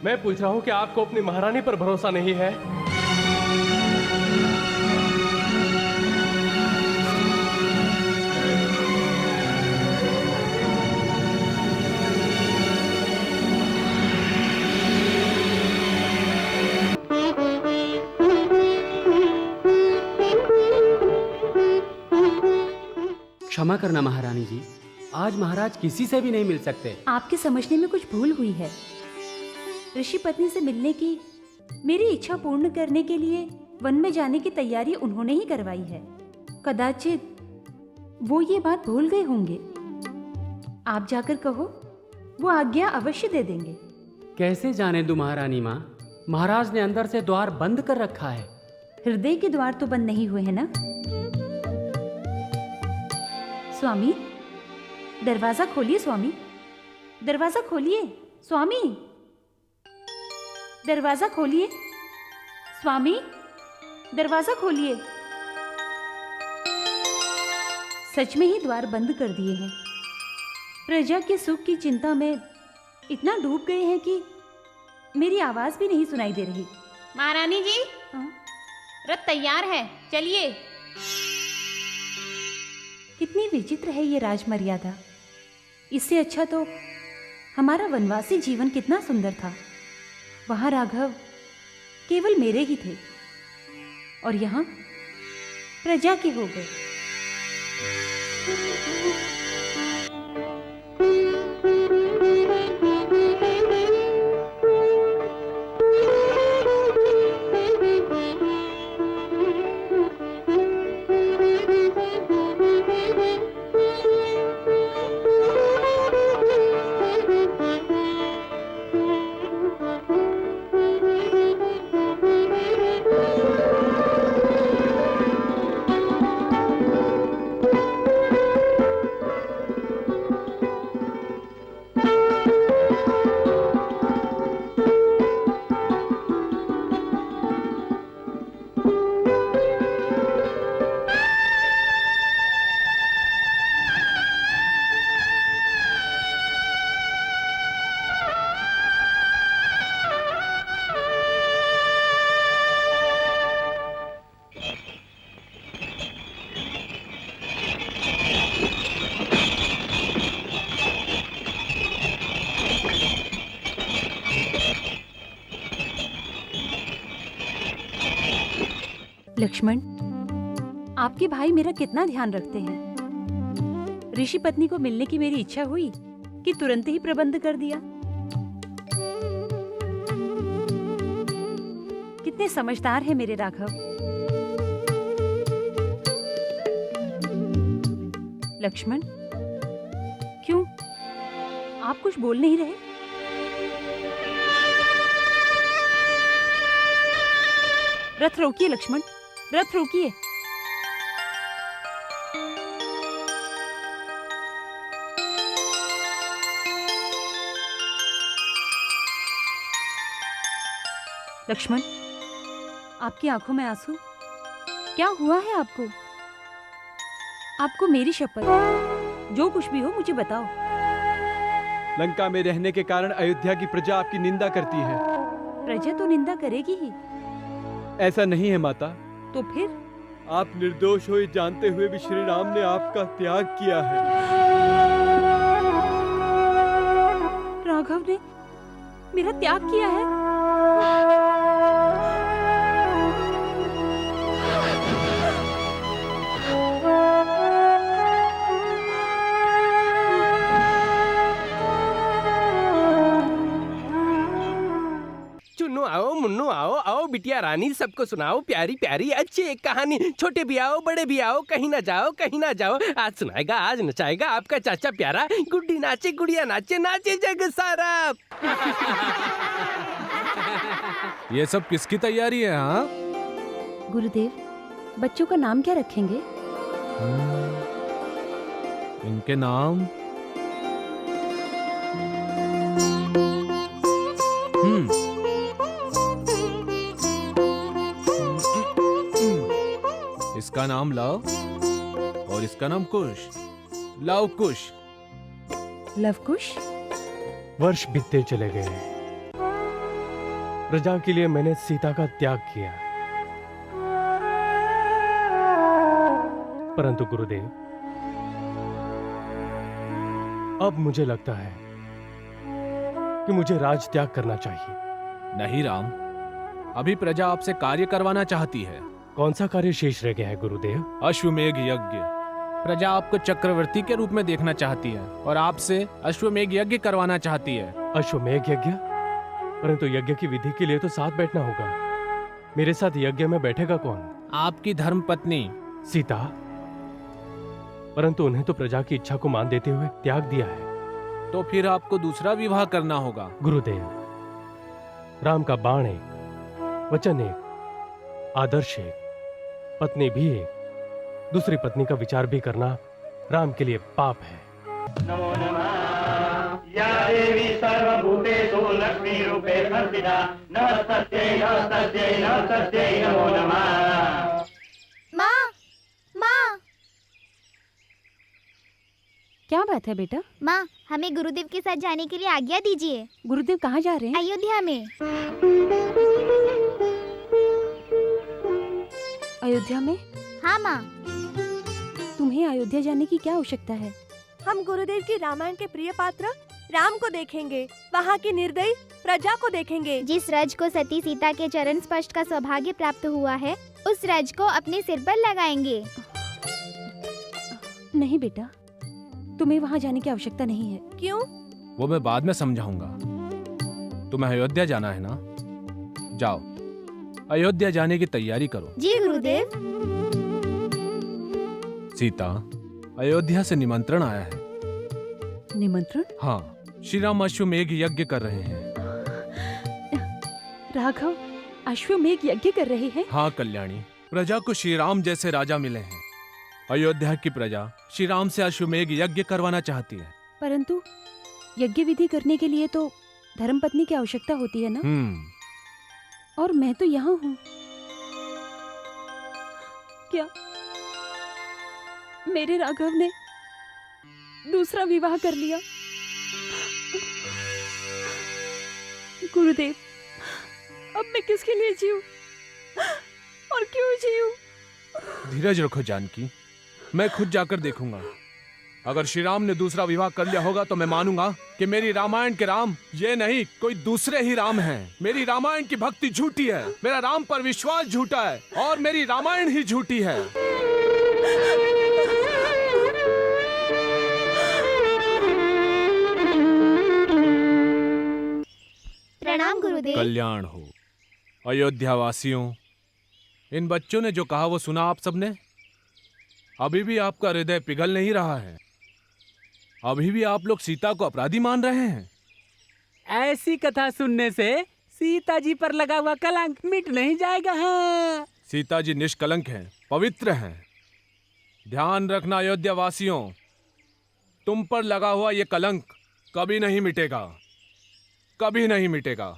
मैं पूछ रहा हूं कि आपको अपनी महारानी पर भरोसा नहीं है? क्षमा करना महारानी जी, आज महाराज किसी से भी नहीं मिल सकते। आपके समझने में कुछ भूल हुई है। ऋषि पत्नी से मिलने की मेरी इच्छा पूर्ण करने के लिए वन में जाने की तैयारी उन्होंने ही करवाई है। कदाचित वो ये बात भूल गए होंगे। आप जाकर कहो, वो आज्ञा अवश्य दे देंगे। कैसे जाने दूं महारानी माँ, महाराज ने अंदर से द्वार बंद कर रखा है। हृदय के द्वार तो बंद नहीं हुए हैं ना? स्वामी, दरवाजा खोलिए। स्वामी, दरवाजा खोलिए। स्वामी, दरवाजा खोलिए। स्वामी, दरवाजा खोलिए। सच में ही द्वार बंद कर दिए हैं। प्रजा के सुख की चिंता में इतना डूब गए हैं कि मेरी आवाज भी नहीं सुनाई दे रही। महारानी जी, रथ तैयार है, चलिए। कितनी विचित्र है ये राजमर्यादा। इससे अच्छा तो हमारा वनवासी जीवन कितना सुंदर था। वहां राघव केवल मेरे ही थे और यहाँ प्रजा के हो गए। लक्ष्मण, आपके भाई मेरा कितना ध्यान रखते हैं। ऋषि पत्नी को मिलने की मेरी इच्छा हुई कि तुरंत ही प्रबंध कर दिया। कितने समझदार हैं मेरे राघव। लक्ष्मण, क्यों आप कुछ बोल नहीं रहे? रथ रोकिए लक्ष्मण, रथ रोकिए। लक्ष्मण, आपकी आंखों में आंसू, क्या हुआ है आपको? आपको मेरी शपथ, जो कुछ भी हो मुझे बताओ। लंका में रहने के कारण अयोध्या की प्रजा आपकी निंदा करती है। प्रजा तो निंदा करेगी ही। ऐसा नहीं है माता। तो फिर? आप निर्दोष हो ये जानते हुए भी श्री राम ने आपका त्याग किया है। राघव ने मेरा त्याग किया है? चुन्नू आओ, मुन्नू आओ, आओ बिटिया रानी, सबको सुनाओ प्यारी प्यारी अच्छी एक कहानी। छोटे भी आओ, बड़े भी आओ, कहीं ना जाओ, कहीं ना जाओ। आज सुनाएगा, आज नचाएगा आपका चाचा प्यारा। गुड्डी नाचे, गुड़िया नाचे, नाचे जग सारा। ये सब किसकी तैयारी है? हाँ गुरुदेव, बच्चों का नाम क्या रखेंगे? इनके नाम इसका नाम लव और इसका नाम कुश। लव कुश। लव कुश। वर्ष बीतते चले गए। प्रजा के लिए मैंने सीता का त्याग किया, परंतु गुरुदेव अब मुझे लगता है कि मुझे राज त्याग करना चाहिए। नहीं राम, अभी प्रजा आपसे कार्य करवाना चाहती है। कौन सा कार्य शेष रह गया है गुरुदेव? अश्वमेघ यज्ञ। प्रजा आपको चक्रवर्ती के रूप में देखना चाहती है और आपसे अश्वमेध यज्ञ करवाना चाहती है। अश्वमेध यज्ञ? परंतु यज्ञ की विधि के लिए तो साथ बैठना होगा। मेरे साथ यज्ञ में बैठेगा कौन? आपकी धर्म पत्नी सीता। परंतु उन्हें तो प्रजा की इच्छा को मान देते हुए त्याग दिया है। तो फिर आपको दूसरा विवाह करना होगा। गुरुदेव, राम का बाण एक, वचन एक, आदर्श एक, पत्नी भी एक, दूसरी पत्नी का विचार भी करना राम के लिए पाप है। नमो नमः या देवी सर्वभूतेषु लक्ष्मी रूपे संस्थिता नमस्तस्यै नमस्तस्यै नमस्तस्यै नमो नमः। माँ, माँ। क्या बात है बेटा? माँ, हमें गुरुदेव के साथ जाने के लिए आज्ञा दीजिए। गुरुदेव कहाँ जा रहे हैं? अयोध्या में। अयोध्या में? हाँ माँ। तुम्हें अयोध्या जाने की क्या आवश्यकता है? हम गुरुदेव की रामायण के प्रिय पात्र राम को देखेंगे, वहाँ की निर्दयी प्रजा को देखेंगे। जिस रज को सती सीता के चरण स्पर्श का सौभाग्य प्राप्त हुआ है, उस रज को अपने सिर पर लगाएंगे। नहीं बेटा, तुम्हें वहाँ जाने की आवश्यकता नहीं है। क्यों? वो मैं बाद में समझाऊंगा। तुम्हें अयोध्या जाना है ना? जाओ, अयोध्या जाने की तैयारी करो। जी गुरुदेव। सीता, अयोध्या से निमंत्रण आया है। निमंत्रण? हाँ, श्री राम अश्वमेध यज्ञ कर रहे हैं। राघव, अश्वमेध यज्ञ कर रहे हैं? हाँ कल्याणी, प्रजा को श्री राम जैसे राजा मिले हैं। अयोध्या की प्रजा श्री राम से अश्वमेध यज्ञ करवाना चाहती है। परंतु यज्ञ विधि करने के लिए तो धर्मपत्नी की आवश्यकता होती है ना? और मैं तो यहाँ हूँ। क्या मेरे राघव ने दूसरा विवाह कर लिया? गुरुदेव, अब मैं किसके लिए जीऊं और क्यों जीऊं? धीरज रखो जानकी, मैं खुद जाकर देखूंगा। अगर श्री राम ने दूसरा विवाह कर लिया होगा तो मैं मानूंगा कि मेरी रामायण के राम ये नहीं कोई दूसरे ही राम हैं। मेरी रामायण की भक्ति झूठी है, मेरा राम पर विश्वास झूठा है और मेरी रामायण ही झूठी है। प्रणाम गुरुदेव। कल्याण हो। अयोध्या वासियों, इन बच्चों ने जो कहा वो सुना आप सबने? अभी भी आपका हृदय पिघल नहीं रहा है? अभी भी आप लोग सीता को अपराधी मान रहे हैं? ऐसी कथा सुनने से सीता जी पर लगा हुआ कलंक मिट नहीं जाएगा। हाँ। सीता जी निष्कलंक हैं, पवित्र हैं। ध्यान रखना अयोध्या वासियों, तुम पर लगा हुआ ये कलंक कभी नहीं मिटेगा, कभी नहीं मिटेगा।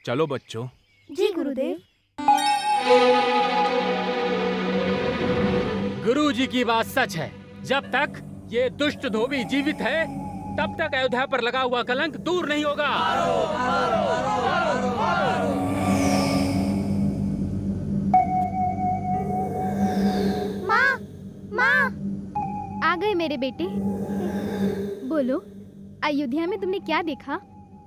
चलो बच्चों। जी गुरुदेव। गुरु जी की बात सच है। जब तक ये दुष्ट धोबी जीवित है, तब तक अयोध्या पर लगा हुआ कलंक दूर नहीं होगा। माँ, माँ, आ गए मेरे बेटे। बोलो, अयोध्या में तुमने क्या देखा?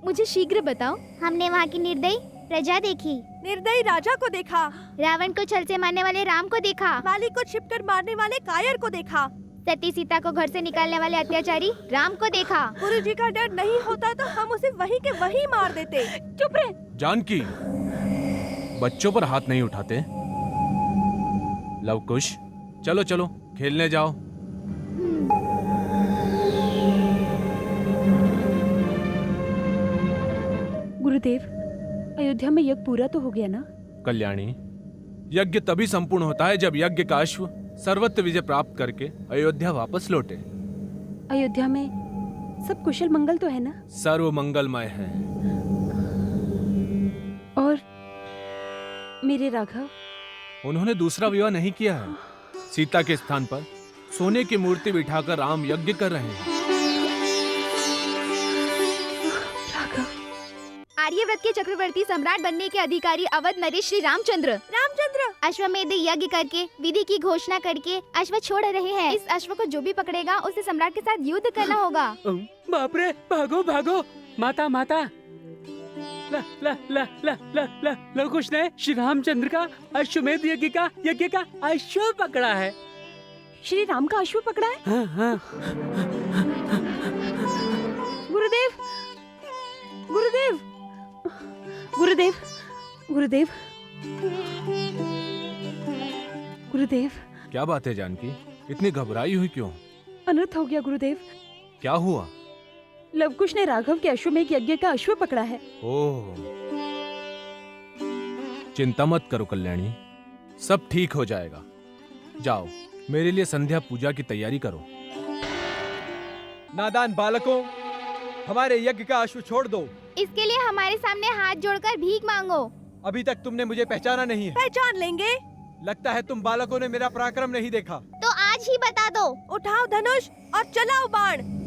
मुझे शीघ्र बताओ। हमने वहाँ की निर्दयी प्रजा देखी, निर्दयी राजा को देखा, रावण को छल से मारने वाले राम को देखा, वाली को छिपकर मारने वाले कायर को देखा, सती सीता को घर से निकालने वाले अत्याचारी राम को देखा। गुरु जी का डर नहीं होता तो हम उसे वहीं के वहीं मार देते। चुप रहे। जानकी, बच्चों पर हाथ नहीं उठाते। लवकुश, चलो चलो खेलने जाओ। गुरुदेव, अयोध्या में यज्ञ पूरा तो हो गया ना? कल्याणी, यज्ञ तभी संपूर्ण होता है जब यज्ञ का अश्व सर्वत्र विजय प्राप्त करके अयोध्या वापस लौटे। अयोध्या में सब कुशल मंगल तो है ना? सर्व मंगलमय है। और मेरे राघव? उन्होंने दूसरा विवाह नहीं किया है। सीता के स्थान पर सोने की मूर्ति बिठाकर राम यज्ञ कर रहे हैं। आर्यव्रत के चक्रवर्ती सम्राट बनने के अधिकारी अवध नरेश श्री रामचंद्र अश्वमेध यज्ञ करके विधि की घोषणा करके अश्व छोड़ रहे हैं। इस अश्व को जो भी पकड़ेगा उसे सम्राट के साथ युद्ध करना होगा। बाप रे, भागो भागो। माता माता, ला ला ला ला ला ला लवकुश ने श्री रामचंद्र का अश्वमेध यज्ञ का अश्व पकड़ा है। श्री राम का अश्व पकड़ा है? हाँ, हाँ। गुरुदेव, गुरुदेव, गुरुदेव, गुरुदेव, गुरुदेव। क्या बात है जानकी, इतनी घबराई हुई क्यों? अनर्थ हो गया गुरुदेव। क्या हुआ? लवकुश ने राघव के अश्वमेध यज्ञ का अश्व पकड़ा है। ओह, चिंता मत करो कल्याणी, सब ठीक हो जाएगा। जाओ, मेरे लिए संध्या पूजा की तैयारी करो। नादान बालकों, हमारे यज्ञ का अश्व छोड़ दो। इसके लिए हमारे सामने हाथ जोड़कर भीख मांगो। अभी तक तुमने मुझे पहचाना नहीं है। पहचान लेंगे। लगता है तुम बालकों ने मेरा पराक्रम नहीं देखा। तो आज ही बता दो। उठाओ धनुष और चलाओ बाण।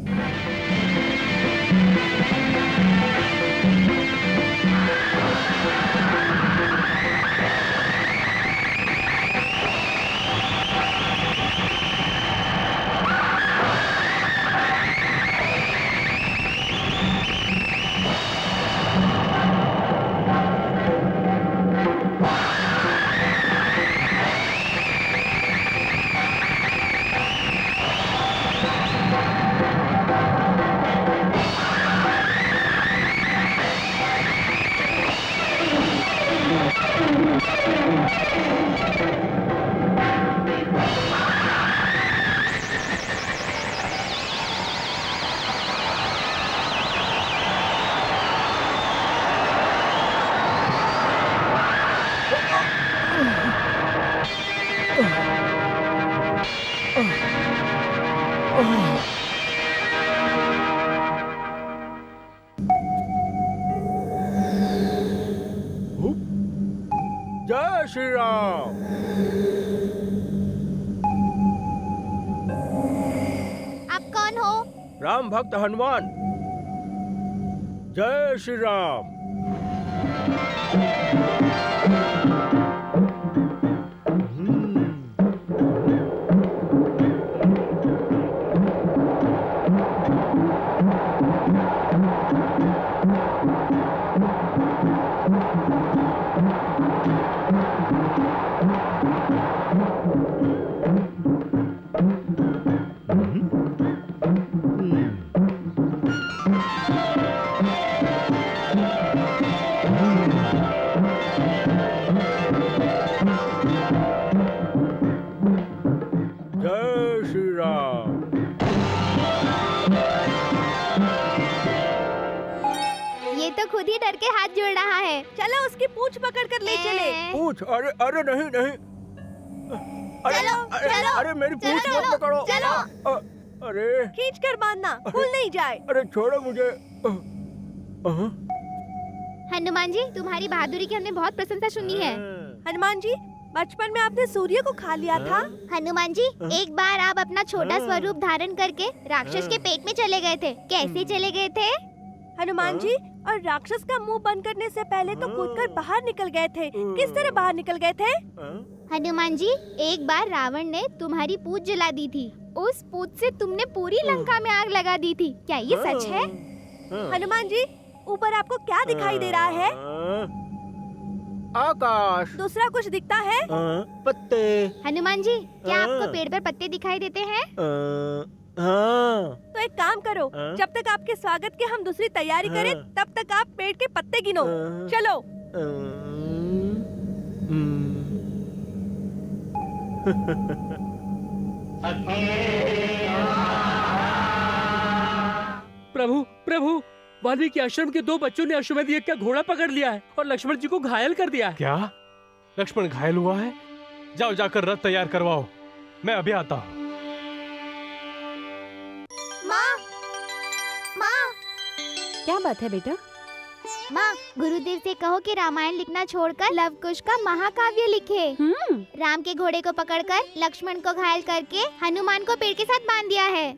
जय श्री राम। आप कौन हो? राम भक्त हनुमान। जय श्री राम। जय श्री राम। ये तो खुद ही डर के हाथ जोड़ रहा है। चलो उसकी पूंछ पकड़ कर ले चले। पूछ? अरे अरे नहीं नहीं। अरे, चलो, अरे, चलो, अरे मेरी पूंछ चलो, मत पकड़ो। चलो। अरे खींच कर बांधना, भूल नहीं जाए। अरे छोड़ो मुझे। हनुमान जी, तुम्हारी बहादुरी की हमने बहुत प्रशंसा सुनी है। हनुमान जी, बचपन में आपने सूर्य को खा लिया था। हनुमान जी, एक बार आप अपना छोटा स्वरूप धारण करके राक्षस के पेट में चले गए थे। कैसे चले गए थे? हनुमान जी, और राक्षस का मुंह बंद करने से पहले तो कूदकर बाहर निकल गए थे। किस तरह बाहर निकल गए थे? हनुमान जी, एक बार रावण ने तुम्हारी पूंछ जला दी थी। उस पूंछ से तुमने पूरी लंका में आग लगा दी थी। क्या ये सच है? हनुमान जी, ऊपर आपको क्या दिखाई दे रहा है? आकाश। दूसरा कुछ दिखता है? पत्ते। हनुमान जी, क्या आपको पेड़ पर पत्ते दिखाई देते हैं? हाँ। तो एक काम करो, जब तक आपके स्वागत की हम दूसरी तैयारी करें, तब तक आप पेड़ के पत्ते गिनो। चलो। प्रभु, प्रभु, वाल्मीकि आश्रम के 2 बच्चों ने अश्वमेध यज्ञ का घोड़ा पकड़ लिया है और लक्ष्मण जी को घायल कर दिया है। क्या? लक्ष्मण घायल हुआ है? जाओ जाकर रथ तैयार करवाओ, मैं अभी आता हूँ। माँ, माँ, क्या बात है बेटा? माँ, गुरुदेव से कहो कि रामायण लिखना छोड़कर लवकुश का महाकाव्य लिखे। राम के घोड़े को पकड़कर लक्ष्मण को घायल करके हनुमान को पेड़ के साथ बांध दिया है।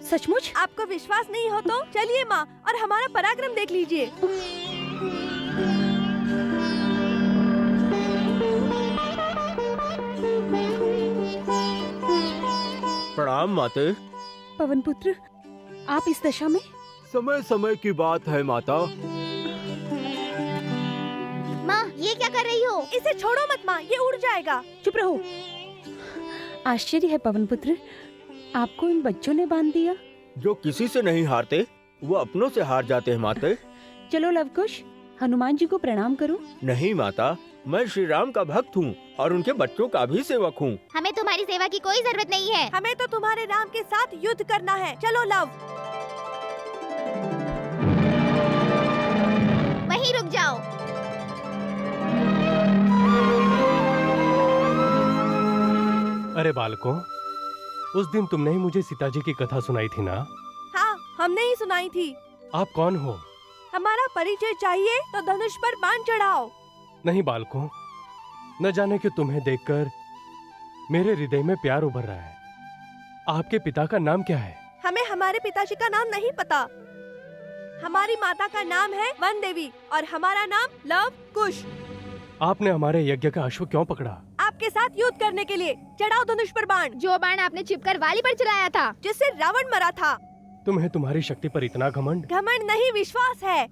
सचमुच? आपको विश्वास नहीं हो तो चलिए माँ, और हमारा पराक्रम देख लीजिए। प्रणाम माते। पवन पुत्र, आप इस दशा में? समय समय की बात है माता। माँ, ये क्या कर रही हो? इसे छोड़ो मत माँ, ये उड़ जाएगा। चुप रहो। आश्चर्य है पवन पुत्र, आपको इन बच्चों ने बांध दिया। जो किसी से नहीं हारते वो अपनों से हार जाते हैं माते। चलो लवकुश, हनुमान जी को प्रणाम करो। नहीं माता, मैं श्री राम का भक्त हूँ और उनके बच्चों का भी सेवक हूँ। हमें तुम्हारी सेवा की कोई जरूरत नहीं है। हमें तो तुम्हारे राम के साथ युद्ध करना है। चलो लव। वहीं रुक जाओ। अरे बालकों, उस दिन तुमने ही मुझे सीता जी की कथा सुनाई थी ना? हाँ, हमने ही सुनाई थी। आप कौन हो? हमारा परिचय चाहिए तो धनुष पर बाण चढ़ाओ। नहीं बालकों, न जाने कि तुम्हें देखकर मेरे हृदय में प्यार उभर रहा है। आपके पिता का नाम क्या है? हमें हमारे पिताजी का नाम नहीं पता। हमारी माता का नाम है वन देवी और हमारा नाम लव कुश। आपने हमारे यज्ञ का अश्व क्यों पकड़ा? आपके साथ युद्ध करने के लिए। चढ़ाओ धनुष पर बाण। जो बाण आपने छिपकर वाली पर चलाया था, जिससे रावण मरा था। तुम्हें तुम्हारी शक्ति पर इतना घमंड? घमंड नहीं, विश्वास है।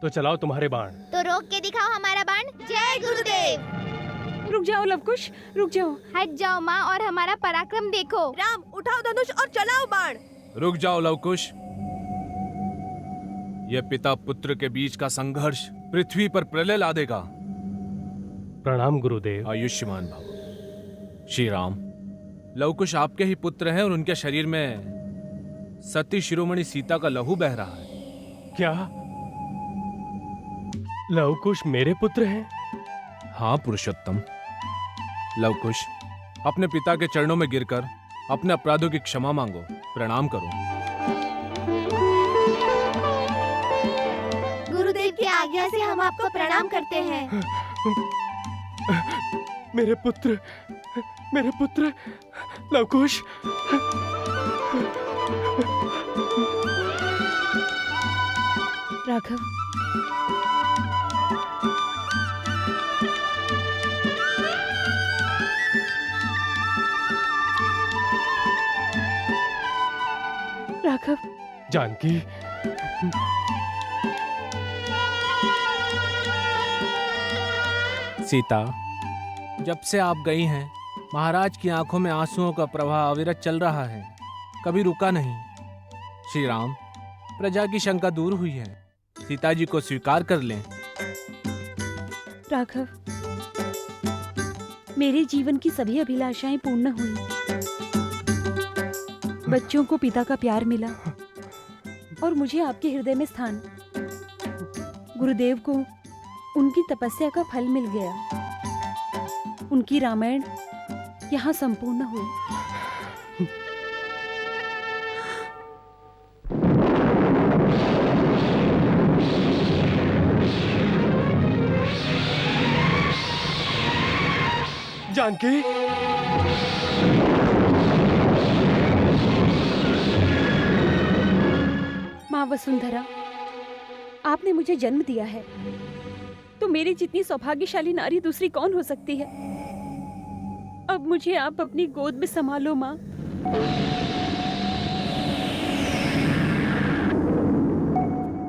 तो चलाओ तुम्हारे बाण। तो रोक के दिखाओ हमारा बाण। जय गुरुदेव। रुक जाओ लवकुश, रुक जाओ। हट जाओ माँ और हमारा पराक्रम देखो। राम, उठाओ धनुष और चलाओ बाण। रुक जाओ लवकुश। यह पिता पुत्र के बीच का संघर्ष पृथ्वी पर प्रलय ला देगा। प्रणाम गुरुदेव। आयुष्मान भव। श्री राम, लवकुश आपके ही पुत्र हैं और उनके शरीर में सती शिरोमणि सीता का लहू बह रहा है। क्या लवकुश मेरे पुत्र हैं? हाँ पुरुषोत्तम। लवकुश, अपने पिता के चरणों में गिरकर अपने अपराधों की क्षमा मांगो, प्रणाम करो। गुरुदेव की आज्ञा से हम आपको प्रणाम करते हैं। मेरे पुत्र लवकुश। राघव, राघव। जानकी, सीता, जब से आप गई हैं, महाराज की आंखों में आंसुओं का प्रवाह अविरत चल रहा है, कभी रुका नहीं। श्री राम, प्रजा की शंका दूर हुई है, सीता जी को स्वीकार कर लें। राघव, मेरे जीवन की सभी अभिलाषाएं पूर्ण हुई। बच्चों को पिता का प्यार मिला और मुझे आपके हृदय में स्थान। गुरुदेव को उनकी तपस्या का फल मिल गया। उनकी रामायण यहाँ संपूर्ण हुई। जानकी, माँ वसुंधरा, आपने मुझे जन्म दिया है, तो मेरी जितनी सौभाग्यशाली नारी दूसरी कौन हो सकती है। अब मुझे आप अपनी गोद में संभालो माँ।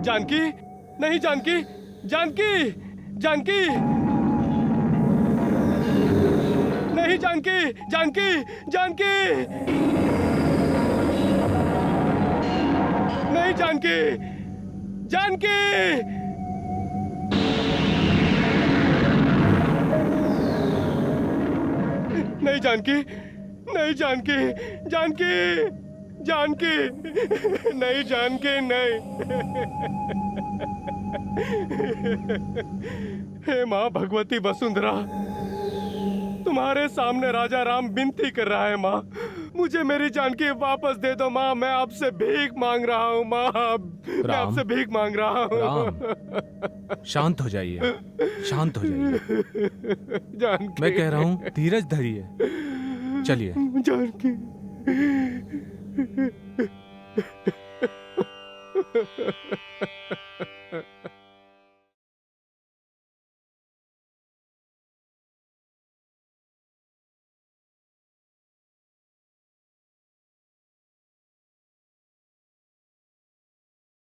जानकी, नहीं जानकी, जानकी, जानकी, नहीं जानकी, जानकी, जानकी, नहीं जानकी, जानकी, नहीं जानकी, नहीं जानकी, जानकी, जानकी, नहीं जानकी, नहीं। हे माँ भगवती वसुंधरा, तुम्हारे सामने राजा राम विनती कर रहा है माँ, मुझे मेरी जानकी वापस दे दो माँ, मैं आपसे भीख मांग रहा हूँ माँ, मैं आपसे भीख मांग रहा हूँ। शांत हो जाइए, शांत हो जाइए। जानकी, मैं कह रहा हूँ धीरज धरिए। चलिए। जानकी।